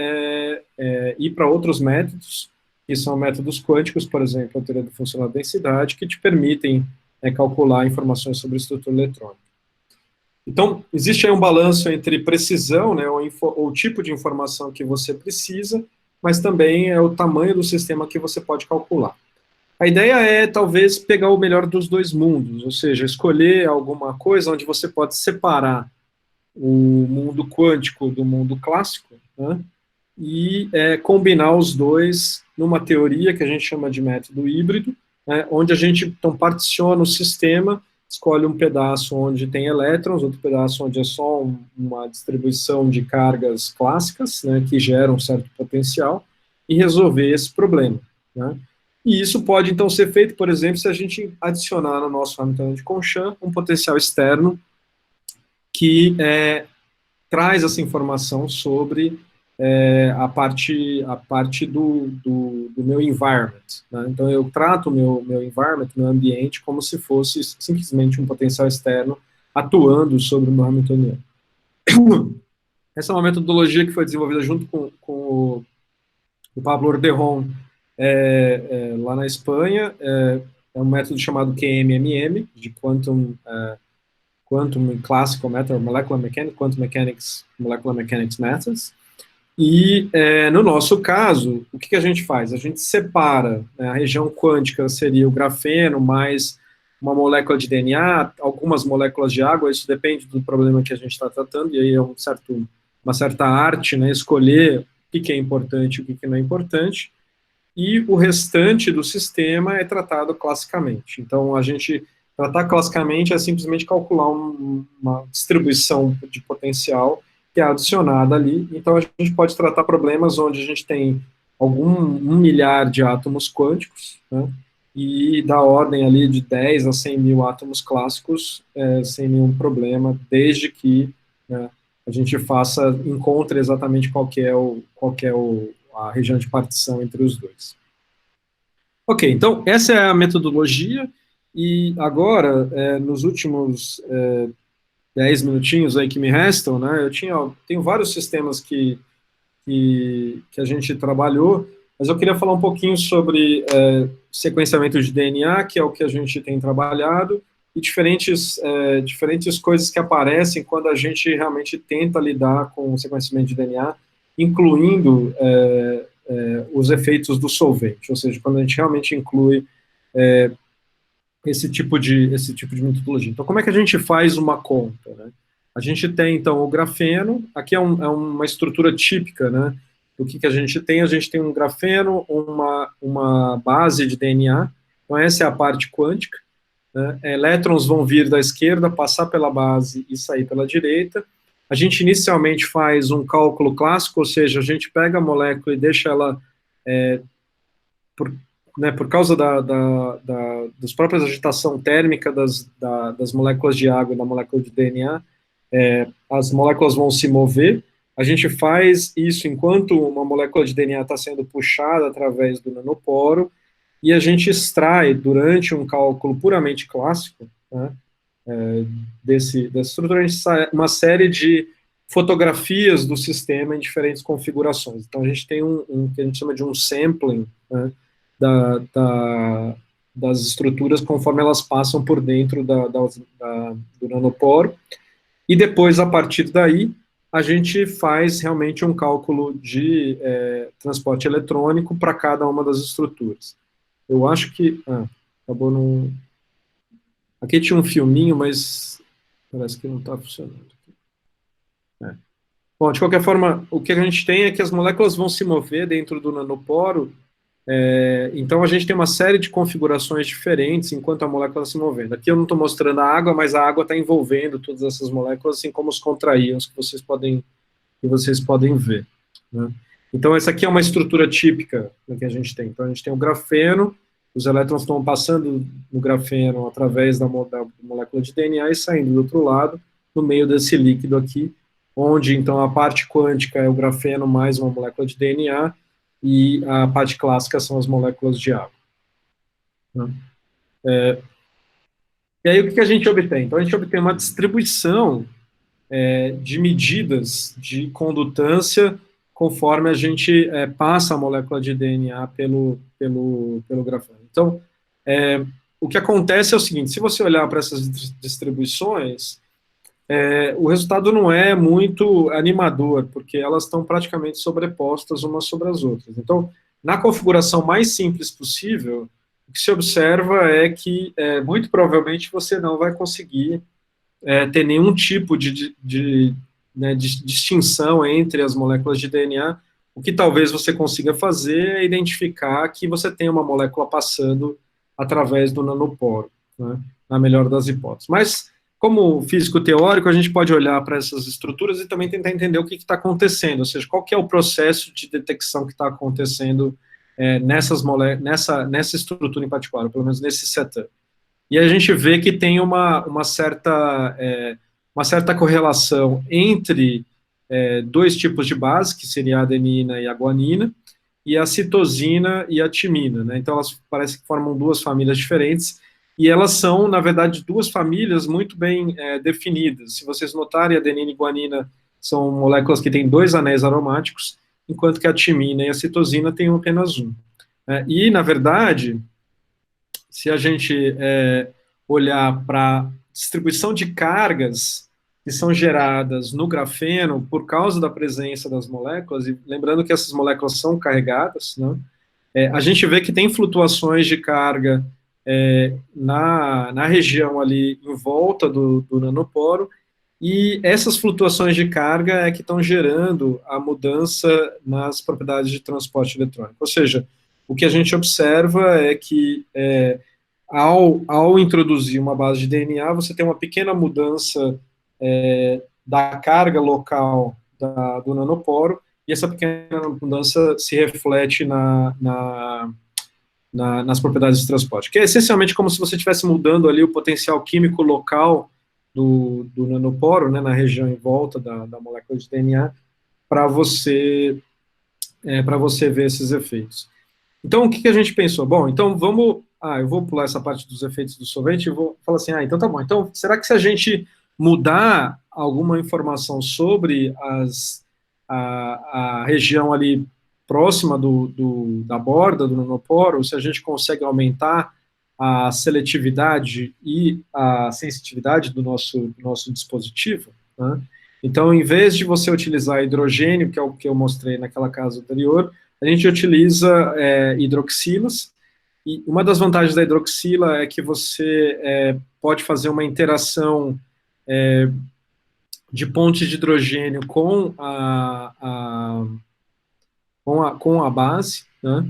B: ir para outros métodos, que são métodos quânticos, por exemplo, a teoria da funcional da densidade, que te permitem calcular informações sobre estrutura eletrônica. Então, existe aí um balanço entre precisão, né, ou o tipo de informação que você precisa, mas também é o tamanho do sistema que você pode calcular. A ideia é, talvez, pegar o melhor dos dois mundos, ou seja, escolher alguma coisa onde você pode separar o mundo quântico do mundo clássico, né, e combinar os dois numa teoria que a gente chama de método híbrido, né, onde a gente, então, particiona o sistema, escolhe um pedaço onde tem elétrons, outro pedaço onde é só uma distribuição de cargas clássicas, né, que geram um certo potencial, e resolver esse problema, né. E isso pode, então, ser feito, por exemplo, se a gente adicionar no nosso Hamiltoniano de Conchamp um potencial externo que traz essa informação sobre a parte do meu environment, né? Então, eu trato o meu environment, meu ambiente, como se fosse simplesmente um potencial externo atuando sobre o meu Hamiltoniano. Essa é uma metodologia que foi desenvolvida junto com o Pablo Ordejon, lá na Espanha. É um método chamado QMMM, de Quantum Classical Matter, Molecular Mechanics, Quantum Mechanics, Molecular Mechanics Methods. E, no nosso caso, o que a gente faz? A gente separa, né, a região quântica seria o grafeno mais uma molécula de DNA, algumas moléculas de água, isso depende do problema que a gente está tratando, e aí é uma certa arte, né, escolher o que é importante e o que não é importante, e o restante do sistema é tratado classicamente. Então, a gente tratar classicamente é simplesmente calcular uma distribuição de potencial que é adicionada ali. Então, a gente pode tratar problemas onde a gente tem 1 milhar de átomos quânticos, né, e da ordem ali de 10 a 100 mil átomos clássicos, sem nenhum problema, desde que, né, a gente encontre exatamente qual que é a região de partição entre os dois. Ok, então, essa é a metodologia, e agora, nos últimos 10 minutinhos aí que me restam, né, tenho vários sistemas que a gente trabalhou, mas eu queria falar um pouquinho sobre sequenciamento de DNA, que é o que a gente tem trabalhado, e diferentes coisas que aparecem quando a gente realmente tenta lidar com o sequenciamento de DNA, incluindo os efeitos do solvente, ou seja, quando a gente realmente inclui esse tipo de metodologia. Então, como é que a gente faz uma conta, né? A gente tem, então, o grafeno, aqui é uma estrutura típica, né, do que a gente tem. A gente tem um grafeno, uma base de DNA, então essa é a parte quântica, né? Elétrons vão vir da esquerda, passar pela base e sair pela direita. A gente inicialmente faz um cálculo clássico, ou seja, a gente pega a molécula e deixa ela, por causa das próprias agitação térmica das moléculas de água e da molécula de DNA, as moléculas vão se mover, a gente faz isso enquanto uma molécula de DNA está sendo puxada através do nanoporo, e a gente extrai, durante um cálculo puramente clássico, né, dessa estrutura, a gente sai uma série de fotografias do sistema em diferentes configurações. Então, a gente tem um que a gente chama de um sampling, né, das estruturas conforme elas passam por dentro do nanoporo, e depois, a partir daí, a gente faz realmente um cálculo de transporte eletrônico para cada uma das estruturas. Eu acho que... acabou não... Aqui tinha um filminho, mas parece que não está funcionando. Bom, de qualquer forma, o que a gente tem é que as moléculas vão se mover dentro do nanoporo, então a gente tem uma série de configurações diferentes enquanto a molécula está se movendo. Aqui eu não estou mostrando a água, mas a água está envolvendo todas essas moléculas, assim como os contraíons que vocês podem ver, né? Então essa aqui é uma estrutura típica que a gente tem. Então a gente tem o grafeno, os elétrons estão passando no grafeno através da molécula de DNA e saindo do outro lado, no meio desse líquido aqui, onde então a parte quântica é o grafeno mais uma molécula de DNA, e a parte clássica são as moléculas de água, né? E aí o que a gente obtém? Então a gente obtém uma distribuição de medidas de condutância conforme a gente passa a molécula de DNA pelo grafeno. Então, o que acontece é o seguinte: se você olhar para essas distribuições, o resultado não é muito animador, porque elas estão praticamente sobrepostas umas sobre as outras. Então, na configuração mais simples possível, o que se observa é que, muito provavelmente, você não vai conseguir ter nenhum tipo de distinção entre as moléculas de DNA. O que talvez você consiga fazer é identificar que você tem uma molécula passando através do nanoporo, né, na melhor das hipóteses. Mas, como físico teórico, a gente pode olhar para essas estruturas e também tentar entender o que está acontecendo, ou seja, qual que é o processo de detecção que está acontecendo nessa estrutura em particular, pelo menos nesse setup. E a gente vê que tem uma certa correlação entre dois tipos de base, que seria a adenina e a guanina, e a citosina e a timina, né? Então elas parecem que formam duas famílias diferentes, e elas são, na verdade, duas famílias muito bem definidas. Se vocês notarem, a adenina e guanina são moléculas que têm 2 anéis aromáticos, enquanto que a timina e a citosina têm apenas um. E, na verdade, se a gente olhar para a distribuição de cargas que são geradas no grafeno por causa da presença das moléculas, e lembrando que essas moléculas são carregadas, né, a gente vê que tem flutuações de carga na região ali em volta do nanoporo, e essas flutuações de carga é que estão gerando a mudança nas propriedades de transporte eletrônico. Ou seja, o que a gente observa é que ao introduzir uma base de DNA, você tem uma pequena mudança da carga local do nanoporo, e essa pequena mudança se reflete nas propriedades de transporte, que é essencialmente como se você estivesse mudando ali o potencial químico local do nanoporo, né, na região em volta da molécula de DNA, para você ver esses efeitos. Então, o que a gente pensou? Bom, então vamos... eu vou pular essa parte dos efeitos do solvente e vou falar assim, então tá bom. Então, será que se a gente mudar alguma informação sobre a região ali próxima da borda do nanoporo, se a gente consegue aumentar a seletividade e a sensitividade do nosso dispositivo, né? Então, em vez de você utilizar hidrogênio, que é o que eu mostrei naquela casa anterior, a gente utiliza hidroxilas, e uma das vantagens da hidroxila é que você pode fazer uma interação de pontes de hidrogênio com a base, né?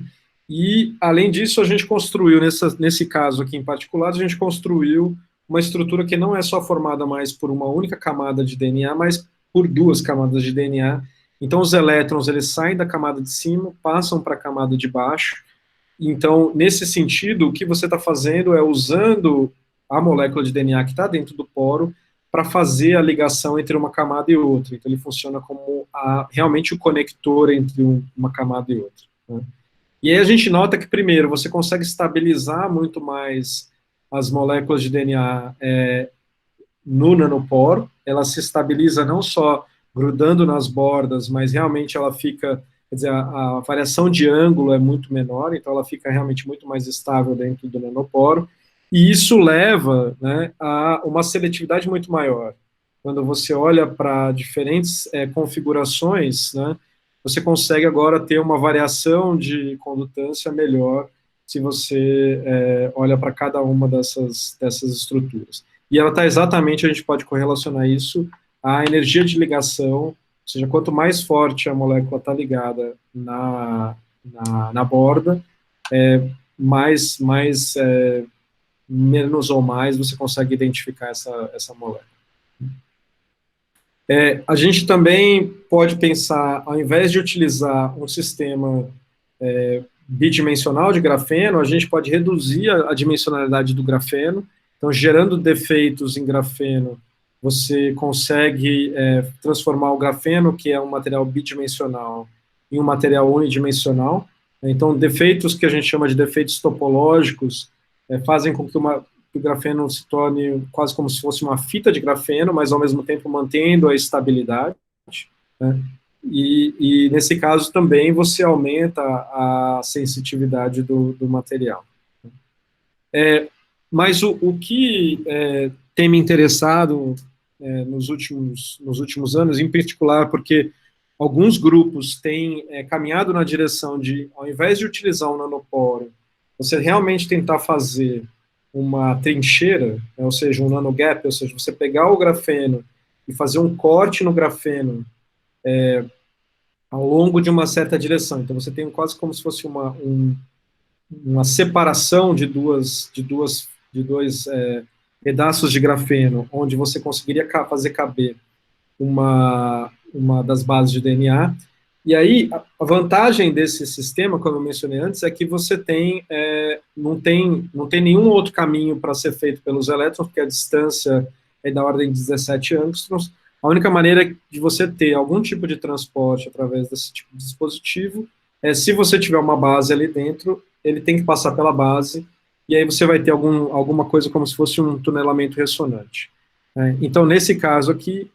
B: E, além disso, a gente construiu, nesse caso aqui em particular, a gente construiu uma estrutura que não é só formada mais por uma única camada de DNA, mas por 2 camadas de DNA. Então, os elétrons, eles saem da camada de cima, passam para a camada de baixo. Então, nesse sentido, o que você está fazendo é usando a molécula de DNA que está dentro do poro para fazer a ligação entre uma camada e outra. Então, ele funciona como realmente o conector entre uma camada e outra, né? E aí a gente nota que, primeiro, você consegue estabilizar muito mais as moléculas de DNA no nanoporo. Ela se estabiliza não só grudando nas bordas, mas realmente ela fica, quer dizer, a variação de ângulo é muito menor, então ela fica realmente muito mais estável dentro do nanoporo, e isso leva, né, a uma seletividade muito maior. Quando você olha para diferentes configurações, né, você consegue agora ter uma variação de condutância melhor se você olha para cada uma dessas estruturas. E ela está exatamente, a gente pode correlacionar isso à energia de ligação, ou seja, quanto mais forte a molécula está ligada na borda, menos ou mais você consegue identificar essa molécula. A gente também pode pensar, ao invés de utilizar um sistema bidimensional de grafeno, a gente pode reduzir a dimensionalidade do grafeno. Então, gerando defeitos em grafeno, você consegue transformar o grafeno, que é um material bidimensional, em um material unidimensional. Então, defeitos que a gente chama de defeitos topológicos fazem com que o grafeno se torne quase como se fosse uma fita de grafeno, mas ao mesmo tempo mantendo a estabilidade, né? E nesse caso também você aumenta a sensitividade do material. Mas o que tem me interessado nos últimos anos, em particular porque alguns grupos têm caminhado na direção de, ao invés de utilizar um nanoporo, você realmente tentar fazer uma trincheira, ou seja, um nanogap, ou seja, você pegar o grafeno e fazer um corte no grafeno ao longo de uma certa direção. Então, você tem quase como se fosse uma separação de dois pedaços de grafeno, onde você conseguiria fazer caber uma das bases de DNA. E aí, a vantagem desse sistema, como eu mencionei antes, é que você não tem nenhum outro caminho para ser feito pelos elétrons, porque a distância é da ordem de 17 angstroms. A única maneira de você ter algum tipo de transporte através desse tipo de dispositivo se você tiver uma base ali dentro, ele tem que passar pela base, e aí você vai ter alguma coisa como se fosse um tunelamento ressonante. Então, nesse caso aqui,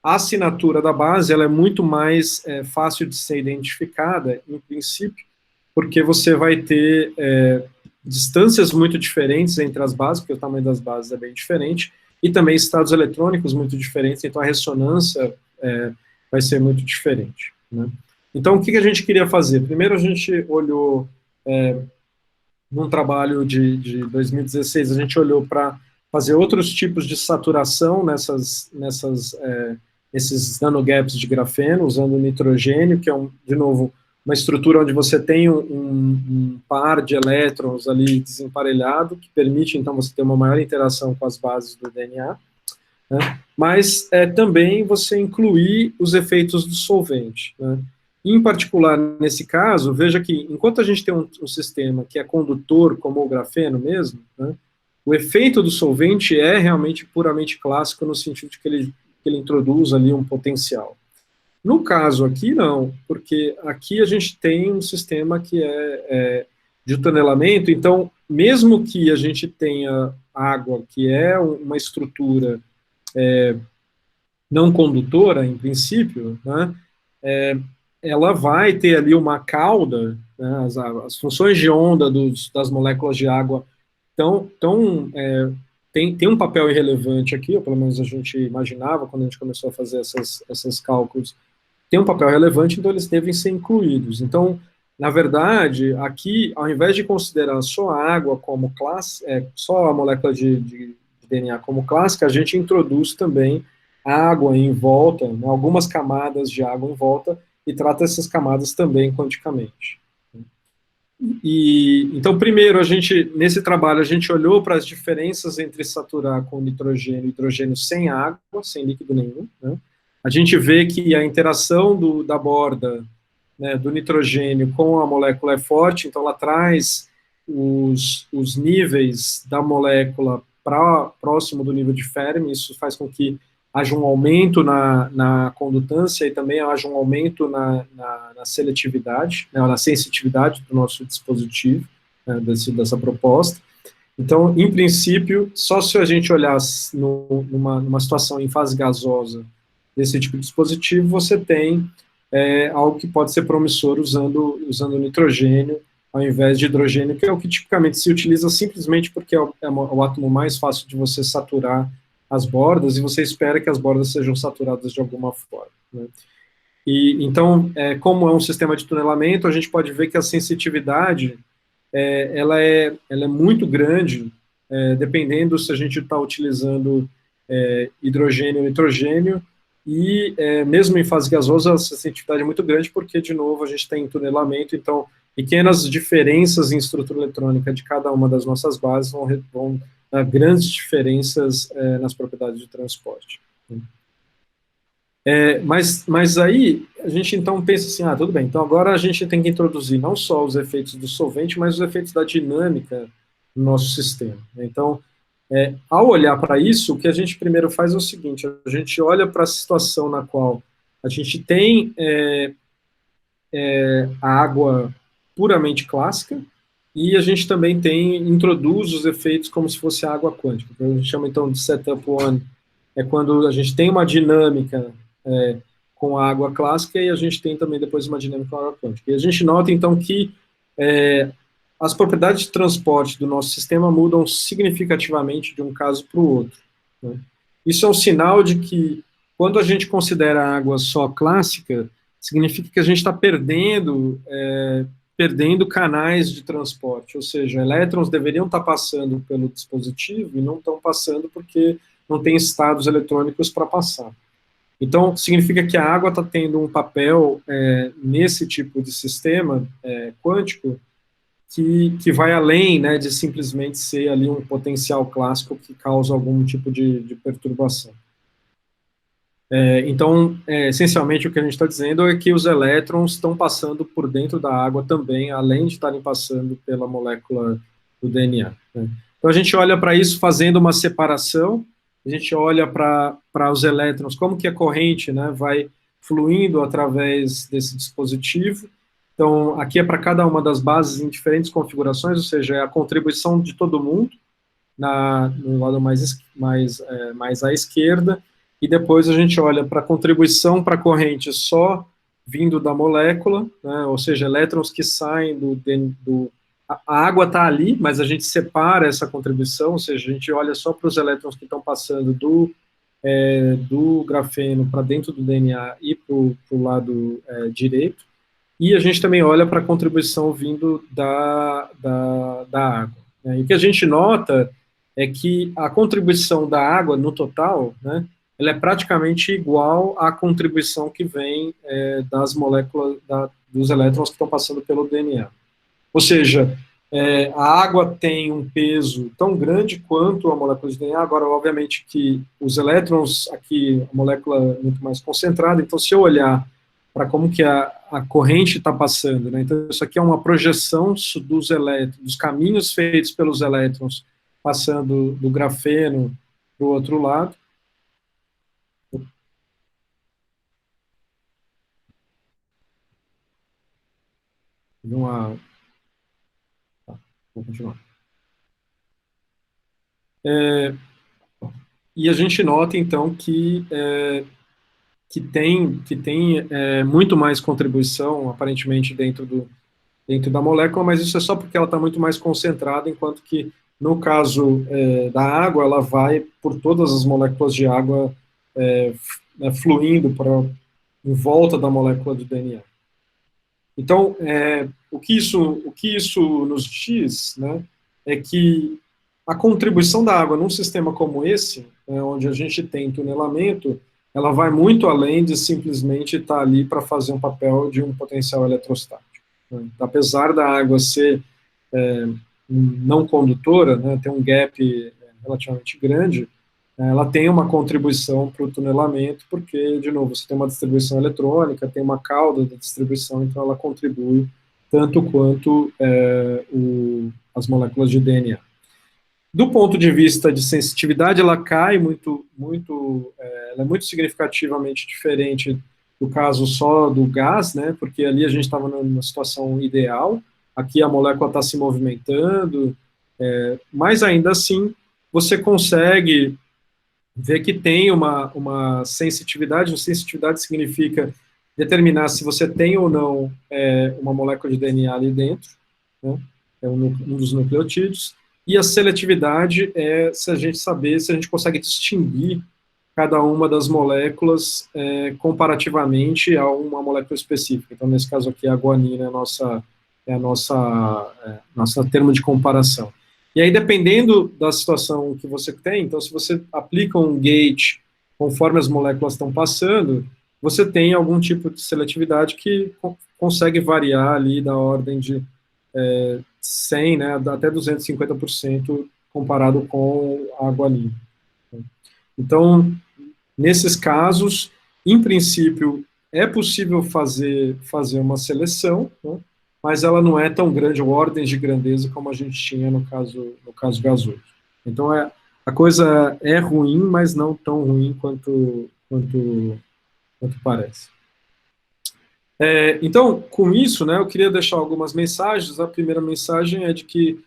B: a assinatura da base ela é muito mais fácil de ser identificada, em princípio, porque você vai ter distâncias muito diferentes entre as bases, porque o tamanho das bases é bem diferente, e também estados eletrônicos muito diferentes, então a ressonância vai ser muito diferente, né? Então, o que a gente queria fazer? Primeiro, a gente olhou, num trabalho de 2016, a gente olhou para fazer outros tipos de saturação nesses nanogaps de grafeno, usando nitrogênio, que é, de novo, uma estrutura onde você tem um par de elétrons ali desemparelhado, que permite, então, você ter uma maior interação com as bases do DNA, né? Mas também você incluir os efeitos do solvente, né? Em particular, nesse caso, veja que, enquanto a gente tem um sistema que é condutor, como o grafeno mesmo, né, o efeito do solvente é realmente puramente clássico, no sentido de que ele introduz ali um potencial. No caso aqui, não, porque aqui a gente tem um sistema que é de tunelamento, então, mesmo que a gente tenha água, que é uma estrutura não condutora, em princípio, né, ela vai ter ali uma cauda, né, as funções de onda das moléculas de água tem um papel irrelevante aqui, ou pelo menos a gente imaginava quando a gente começou a fazer esses cálculos, tem um papel relevante, então eles devem ser incluídos. Então, na verdade, aqui, ao invés de considerar só a água como classe, só a molécula de DNA como clássica, a gente introduz também água em volta, né, algumas camadas de água em volta, e trata essas camadas também quanticamente. Então, primeiro, nesse trabalho, a gente olhou para as diferenças entre saturar com nitrogênio e hidrogênio sem água, sem líquido nenhum, né? A gente vê que a interação da borda, né, do nitrogênio com a molécula é forte, então ela traz os níveis da molécula próximo do nível de Fermi, isso faz com que haja um aumento na condutância e também haja um aumento na seletividade, né, na sensitividade do nosso dispositivo, né, dessa proposta. Então, em princípio, só se a gente olhar numa situação em fase gasosa desse tipo de dispositivo, você tem algo que pode ser promissor usando nitrogênio ao invés de hidrogênio, que é o que tipicamente se utiliza simplesmente porque é o átomo mais fácil de você saturar as bordas, e você espera que as bordas sejam saturadas de alguma forma, né? E, então, como é um sistema de tunelamento, a gente pode ver que a sensitividade ela é muito grande, dependendo se a gente está utilizando hidrogênio ou nitrogênio, e mesmo em fase gasosa, a sensitividade é muito grande, porque, de novo, a gente tem tunelamento, então, pequenas diferenças em estrutura eletrônica de cada uma das nossas bases vão dar grandes diferenças nas propriedades de transporte. Mas aí a gente então pensa assim, tudo bem, então agora a gente tem que introduzir não só os efeitos do solvente, mas os efeitos da dinâmica no nosso sistema. Então, ao olhar para isso, o que a gente primeiro faz é o seguinte: a gente olha para a situação na qual a gente tem a água puramente clássica, e a gente também introduz os efeitos como se fosse água quântica. Então, a gente chama então de setup one, é quando a gente tem uma dinâmica com a água clássica, e a gente tem também depois uma dinâmica com a água quântica. E a gente nota então que as propriedades de transporte do nosso sistema mudam significativamente de um caso para o outro, né? Isso é um sinal de que, quando a gente considera a água só clássica, significa que a gente está perdendo canais de transporte, ou seja, elétrons deveriam estar passando pelo dispositivo e não estão passando porque não tem estados eletrônicos para passar. Então, significa que a água está tendo um papel nesse tipo de sistema quântico que vai além, né, de simplesmente ser ali um potencial clássico que causa algum tipo de perturbação. Então, essencialmente, o que a gente está dizendo é que os elétrons estão passando por dentro da água também, além de estarem passando pela molécula do DNA, né? Então, a gente olha para isso fazendo uma separação, a gente olha para os elétrons, como que a corrente, né, vai fluindo através desse dispositivo. Então, aqui é para cada uma das bases em diferentes configurações, ou seja, é a contribuição de todo mundo, no lado mais à esquerda, e depois a gente olha para a contribuição para a corrente só vindo da molécula, né, ou seja, elétrons que saem a água está ali, mas a gente separa essa contribuição, ou seja, a gente olha só para os elétrons que estão passando do grafeno para dentro do DNA e para o lado direito, e a gente também olha para a contribuição vindo da água, né? E o que a gente nota é que a contribuição da água no total, né, ela é praticamente igual à contribuição que vem das moléculas, dos elétrons que estão passando pelo DNA. Ou seja, a água tem um peso tão grande quanto a molécula de DNA. Agora, obviamente que os elétrons, aqui, a molécula é muito mais concentrada, então se eu olhar para como que a corrente está passando, né, então isso aqui é uma projeção dos elétrons, dos caminhos feitos pelos elétrons passando do grafeno para o outro lado. Vou continuar. E a gente nota, então, que tem muito mais contribuição, aparentemente, dentro da molécula, mas isso é só porque ela está muito mais concentrada, enquanto que, no caso da água, ela vai por todas as moléculas de água fluindo em volta da molécula de DNA. Então, o que isso nos diz, né, é que a contribuição da água num sistema como esse, onde a gente tem tunelamento, ela vai muito além de simplesmente estar ali para fazer um papel de um potencial eletrostático, né? Apesar da água ser não condutora, né, ter um gap relativamente grande, ela tem uma contribuição para o tunelamento, porque, de novo, você tem uma distribuição eletrônica, tem uma cauda de distribuição, então ela contribui tanto quanto as moléculas de DNA. Do ponto de vista de sensitividade, ela cai ela é muito significativamente diferente do caso só do gás, né, porque ali a gente estava numa situação ideal, aqui a molécula está se movimentando, mas ainda assim você consegue ver que tem uma sensitividade. Sensitividade significa determinar se você tem ou não uma molécula de DNA ali dentro, né, é um dos nucleotídeos, e a seletividade é se a gente consegue distinguir cada uma das moléculas comparativamente a uma molécula específica. Então, nesse caso aqui, a guanina é a nossa termo de comparação. E aí, dependendo da situação que você tem, então, se você aplica um gate conforme as moléculas estão passando, você tem algum tipo de seletividade que consegue variar ali da ordem de 100, né, até 250% comparado com a guanina. Então, nesses casos, em princípio, é possível fazer uma seleção, né, mas ela não é tão grande, ordens de grandeza, como a gente tinha no caso gasoso. Então, a coisa é ruim, mas não tão ruim quanto parece. Então, com isso, né, eu queria deixar algumas mensagens. A primeira mensagem é de que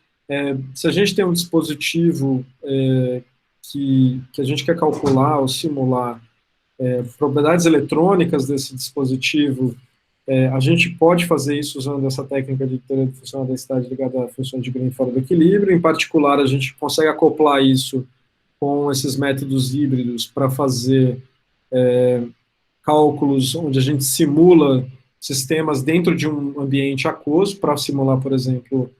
B: se a gente tem um dispositivo que a gente quer calcular ou simular propriedades eletrônicas desse dispositivo, a gente pode fazer isso usando essa técnica de teoria de função da densidade ligada a funções de Green fora do equilíbrio. Em particular, a gente consegue acoplar isso com esses métodos híbridos para fazer cálculos onde a gente simula sistemas dentro de um ambiente aquoso, para simular, por exemplo,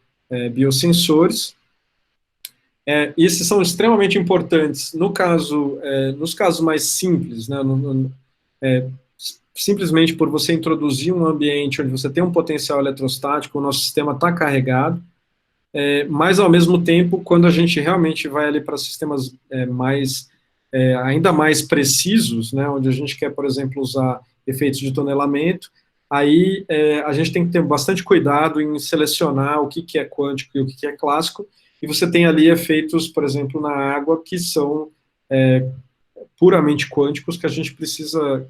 B: biosensores. Esses são extremamente importantes nos casos mais simples, né, simplesmente por você introduzir um ambiente onde você tem um potencial eletrostático, o nosso sistema está carregado, mas, ao mesmo tempo, quando a gente realmente vai ali para sistemas ainda mais precisos, né, onde a gente quer, por exemplo, usar efeitos de tonelamento, aí a gente tem que ter bastante cuidado em selecionar o que é quântico e o que é clássico, e você tem ali efeitos, por exemplo, na água, que são puramente quânticos, que a gente precisa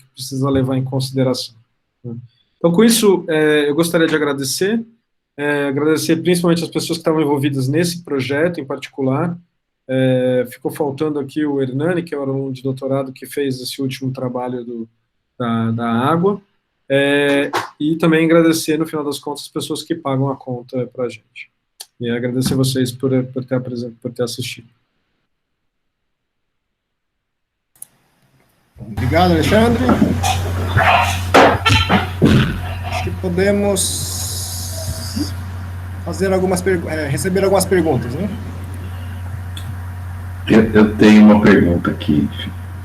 B: levar em consideração. Então, com isso, eu gostaria de agradecer principalmente as pessoas que estavam envolvidas nesse projeto em particular. Ficou faltando aqui o Hernani, que é o aluno de doutorado que fez esse último trabalho da água, e também agradecer, no final das contas, as pessoas que pagam a conta para a gente. E agradecer vocês por ter assistido.
A: Obrigado, Alexandre. Acho que podemos receber algumas perguntas, né?
C: Eu tenho uma pergunta aqui,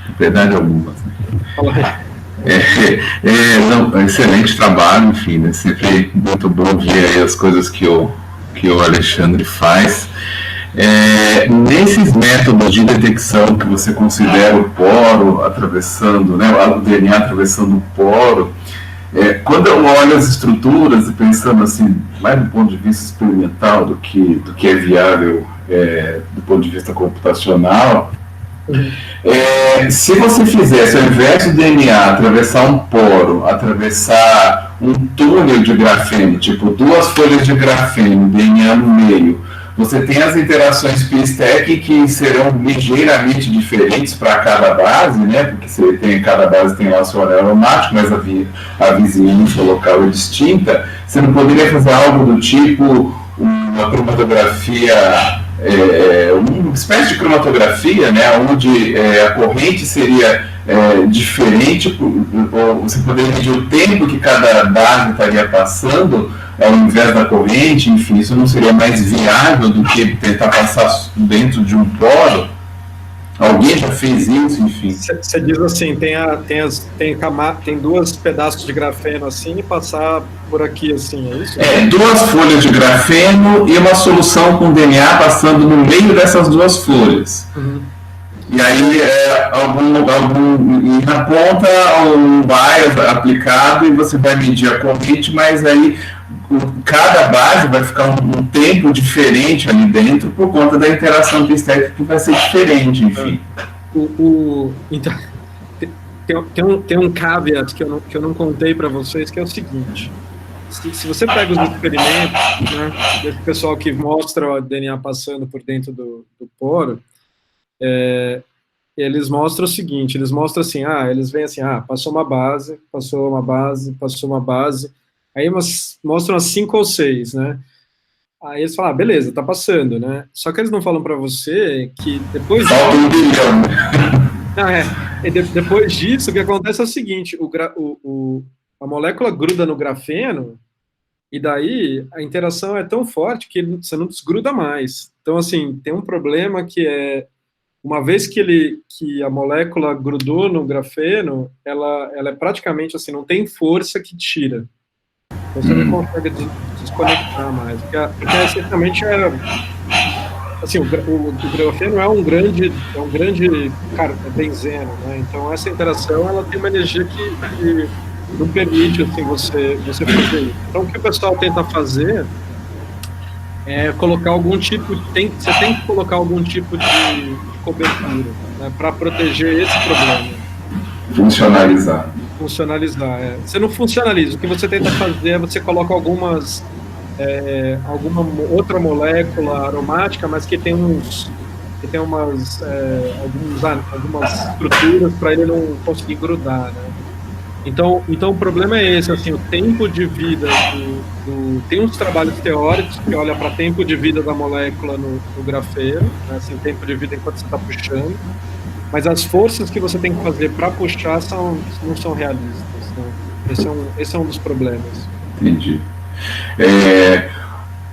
C: na verdade algumas. Né?
B: Fala aí.
C: Excelente trabalho, enfim, né? Sempre muito bom ver aí as coisas que o Alexandre faz. Nesses métodos de detecção que você considera o poro atravessando, né, o DNA atravessando o poro, quando eu olho as estruturas e pensando assim, mais do ponto de vista experimental do que é viável do ponto de vista computacional, se você fizesse, ao invés do DNA atravessar um poro, atravessar um túnel de grafeno, tipo 2 folhas de grafeno, DNA no meio, você tem as interações PIS-TEC que serão ligeiramente diferentes para cada base, né? Porque cada base tem lá o seu anel aromático, mas a vizinhança local é distinta. Você não poderia fazer algo do tipo uma cromatografia, uma espécie de cromatografia, né? Onde a corrente seria diferente, ou você poderia medir o tempo que cada base estaria passando ao invés da corrente, enfim, isso não seria mais viável do que tentar passar dentro de um poro? Alguém já fez isso, enfim?
B: Você diz assim, tem 2 pedaços de grafeno assim e passar por aqui assim, é isso?
C: 2 folhas de grafeno e uma solução com DNA passando no meio dessas 2 folhas. Uhum. E aí, e na ponta, um bias aplicado e você vai medir a corrente, mas aí cada base vai ficar um tempo diferente ali dentro por conta da interação biestética que vai ser diferente, enfim.
B: Então, tem um caveat que eu não contei para vocês, que é o seguinte: se você pega os experimentos, né, desse pessoal que mostra o DNA passando por dentro do poro, eles mostram o seguinte, eles mostram assim, eles veem assim, passou uma base, aí mostram as 5 ou 6, né? Aí eles falam, beleza, tá passando, né? Só que eles não falam para você que depois depois disso, o que acontece é o seguinte, a molécula gruda no grafeno, e daí a interação é tão forte que você não desgruda mais. Então, assim, tem um problema que é, uma vez que a molécula grudou no grafeno, ela é praticamente assim, não tem força que tira. Então, você não consegue desconectar mais. Porque essencialmente assim, o grafeno é um grande benzeno, né? Então, essa interação, ela tem uma energia que não permite, assim, você fazer isso. Então, o que o pessoal tenta fazer é colocar algum tipo, você tem que colocar algum tipo de cobertura, né, para proteger esse problema.
C: Funcionalizar.
B: Você não funcionaliza, o que você tenta fazer é você coloca alguma outra molécula aromática, mas que tem algumas estruturas para ele não conseguir grudar, né? Então o problema é esse, assim, o tempo de vida tem uns trabalhos teóricos que olham para tempo de vida da molécula no grafeno, né, assim, tempo de vida enquanto você está puxando, mas as forças que você tem que fazer para puxar não são realistas, né? Esse é um dos problemas.
C: Entendi.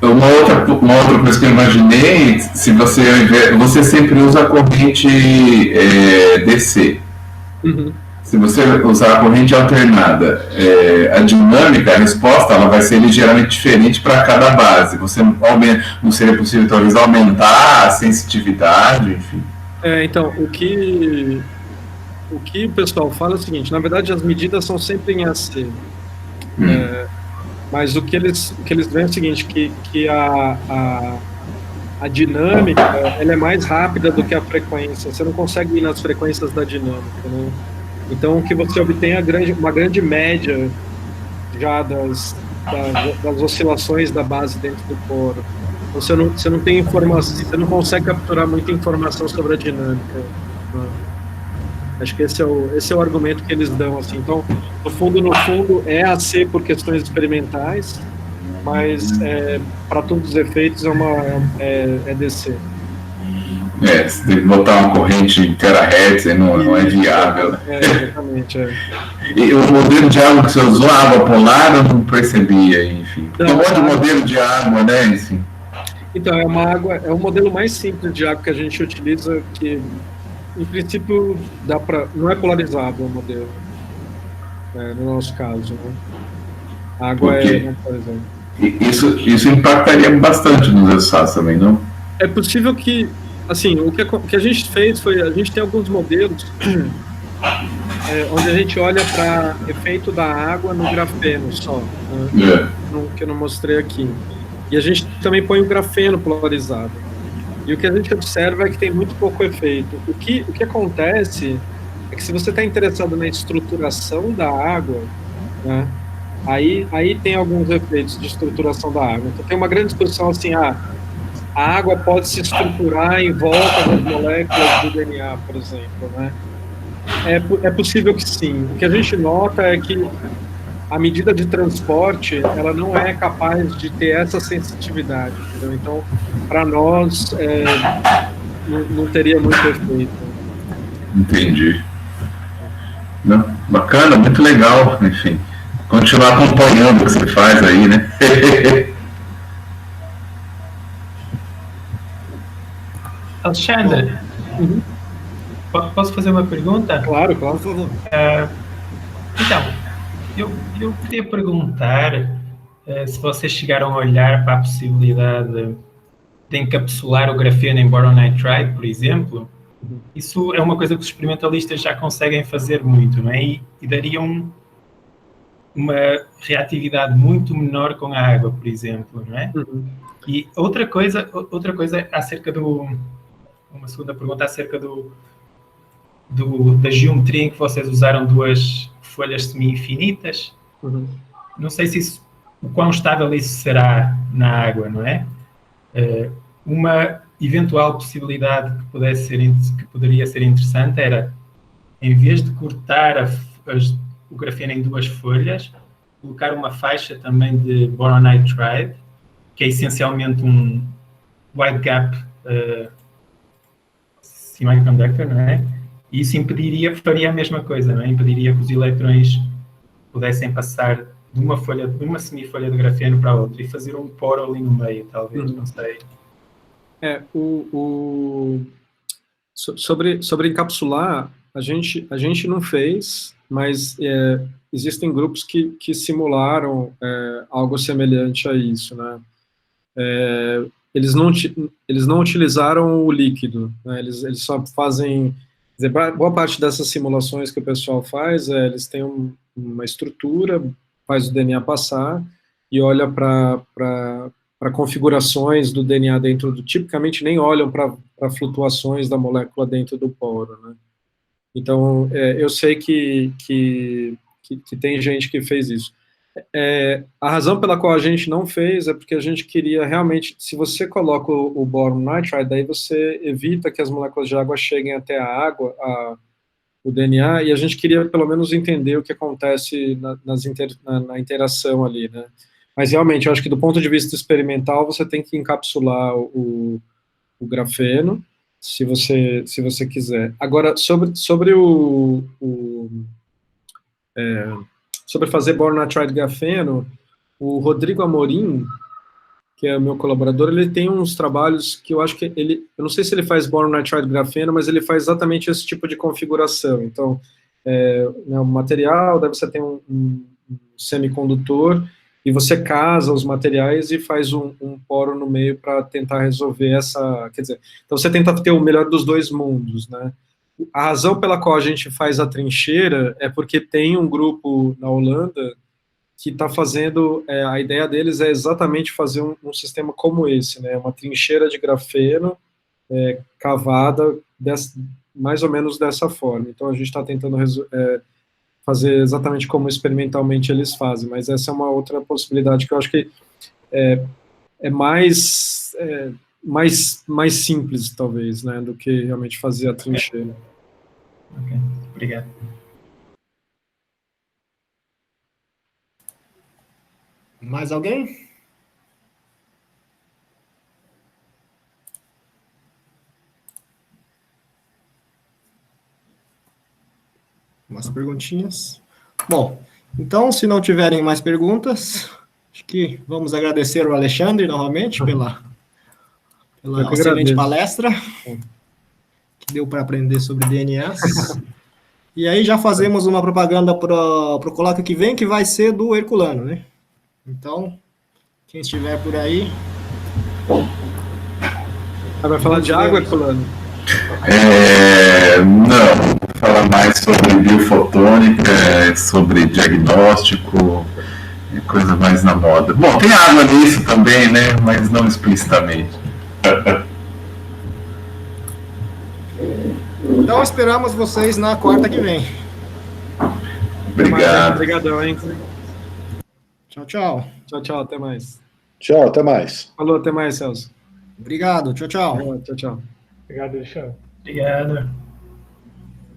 C: Uma outra coisa que eu imaginei, se você sempre usa a corrente DC.
B: Uhum.
C: Se você usar a corrente alternada, a dinâmica, a resposta, ela vai ser ligeiramente diferente para cada base. Não seria possível, talvez, aumentar a sensitividade, enfim?
B: Então, o que o pessoal fala é o seguinte, na verdade, as medidas são sempre em AC. Mas o que eles veem é o seguinte, que a dinâmica, ela é mais rápida do que a frequência. Você não consegue ir nas frequências da dinâmica, né? Então, o que você obtém é uma grande média já das oscilações da base dentro do poro. Então, você não tem informação, você não consegue capturar muita informação sobre a dinâmica, né? Acho que esse é o argumento que eles dão, assim. Então, no fundo, é AC por questões experimentais, mas para todos os efeitos é DC.
C: Você tem que botar uma corrente em terahertz, não é viável.
B: Exatamente.
C: E o modelo de água que você usou, a água polar, eu não percebia, enfim. Tem um monte de modelo de água, né? Assim.
B: Então, é o modelo mais simples de água que a gente utiliza, que, em princípio, não é polarizado o modelo, no nosso caso, né? A água não polarizada.
C: Isso impactaria bastante nos resultados também, não?
B: É possível que, assim, o que a gente fez foi, a gente tem alguns modelos onde a gente olha para efeito da água no grafeno só, né? Que eu não mostrei aqui. E a gente também põe o grafeno polarizado. E o que a gente observa é que tem muito pouco efeito. O que acontece é que se você está interessado na estruturação da água, né, aí tem alguns efeitos de estruturação da água. Então tem uma grande discussão assim, a água pode se estruturar em volta das moléculas do DNA, por exemplo, né? É possível que sim. O que a gente nota é que a medida de transporte, ela não é capaz de ter essa sensitividade, entendeu? Então, para nós, não teria muito efeito.
C: Entendi. Não, bacana, muito legal, enfim. Continuar acompanhando o que você faz aí, né?
D: Alexandre, posso fazer uma pergunta?
B: Claro, por favor.
D: Então, eu queria perguntar se vocês chegaram a olhar para a possibilidade de encapsular o grafeno em boron nitride, por exemplo. Isso é uma coisa que os experimentalistas já conseguem fazer muito, não é? E daria uma reatividade muito menor com a água, por exemplo, não é? E outra coisa acerca uma segunda pergunta acerca da geometria em que vocês usaram duas folhas semi-infinitas. Não sei o quão estável isso será na água, não é? Uma eventual possibilidade que poderia ser interessante era, em vez de cortar o grafeno em duas folhas, colocar uma faixa também de boron nitride, que é essencialmente um wide gap semiconductor, não é? E isso faria a mesma coisa, não é? Impediria que os elétrons pudessem passar de uma semifolha de grafeno para a outra e fazer um poro ali no meio, talvez, não sei.
B: Sobre encapsular, a gente não fez, mas existem grupos que simularam algo semelhante a isso, né? Eles não utilizaram o líquido, né? Eles só fazem... boa parte dessas simulações que o pessoal faz, eles têm uma estrutura, faz o DNA passar e olha para configurações do DNA dentro tipicamente nem olham para flutuações da molécula dentro do poro, né? Então, eu sei que tem gente que fez isso. A razão pela qual a gente não fez é porque a gente queria realmente, se você coloca o boron nitride, daí você evita que as moléculas de água cheguem até a água, o DNA, e a gente queria pelo menos entender o que acontece na interação ali, né? Mas realmente, eu acho que do ponto de vista experimental, você tem que encapsular o grafeno, se você quiser. Agora, sobre fazer boron nitride grafeno, o Rodrigo Amorim, que é o meu colaborador, ele tem uns trabalhos que eu acho que eu não sei se ele faz boron nitride grafeno, mas ele faz exatamente esse tipo de configuração. Então, o material, daí você tem um semicondutor, e você casa os materiais e faz um poro no meio para tentar resolver quer dizer, então você tenta ter o melhor dos dois mundos, né? A razão pela qual a gente faz a trincheira é porque tem um grupo na Holanda que está fazendo, a ideia deles é exatamente fazer um sistema como esse, né? Uma trincheira de grafeno cavada mais ou menos dessa forma. Então a gente está tentando fazer exatamente como experimentalmente eles fazem, mas essa é uma outra possibilidade que eu acho que é mais simples, talvez, né, do que realmente fazer a trincheira.
D: Ok, obrigado.
A: Mais alguém? Umas perguntinhas. Bom, então, se não tiverem mais perguntas, acho que vamos agradecer ao Alexandre novamente pela excelente palestra, que deu para aprender sobre DNAs. E aí já fazemos uma propaganda para o colóquio que vem, que vai ser do Herculano, né? Então, quem estiver por aí...
B: Vai falar de água, Herculano?
C: Não, vou falar mais sobre biofotônica, sobre diagnóstico, coisa mais na moda. Bom, tem água nisso também, né? Mas não explicitamente.
A: Então esperamos vocês na quarta que vem.
C: Obrigado.
B: Obrigadão, hein?
A: Tchau, tchau.
B: Tchau, tchau, até mais.
E: Tchau, até mais.
B: Falou, até mais, Celso.
A: Obrigado, tchau, tchau.
B: Tchau, tchau.
F: Obrigado, Alexandre.
D: Obrigado.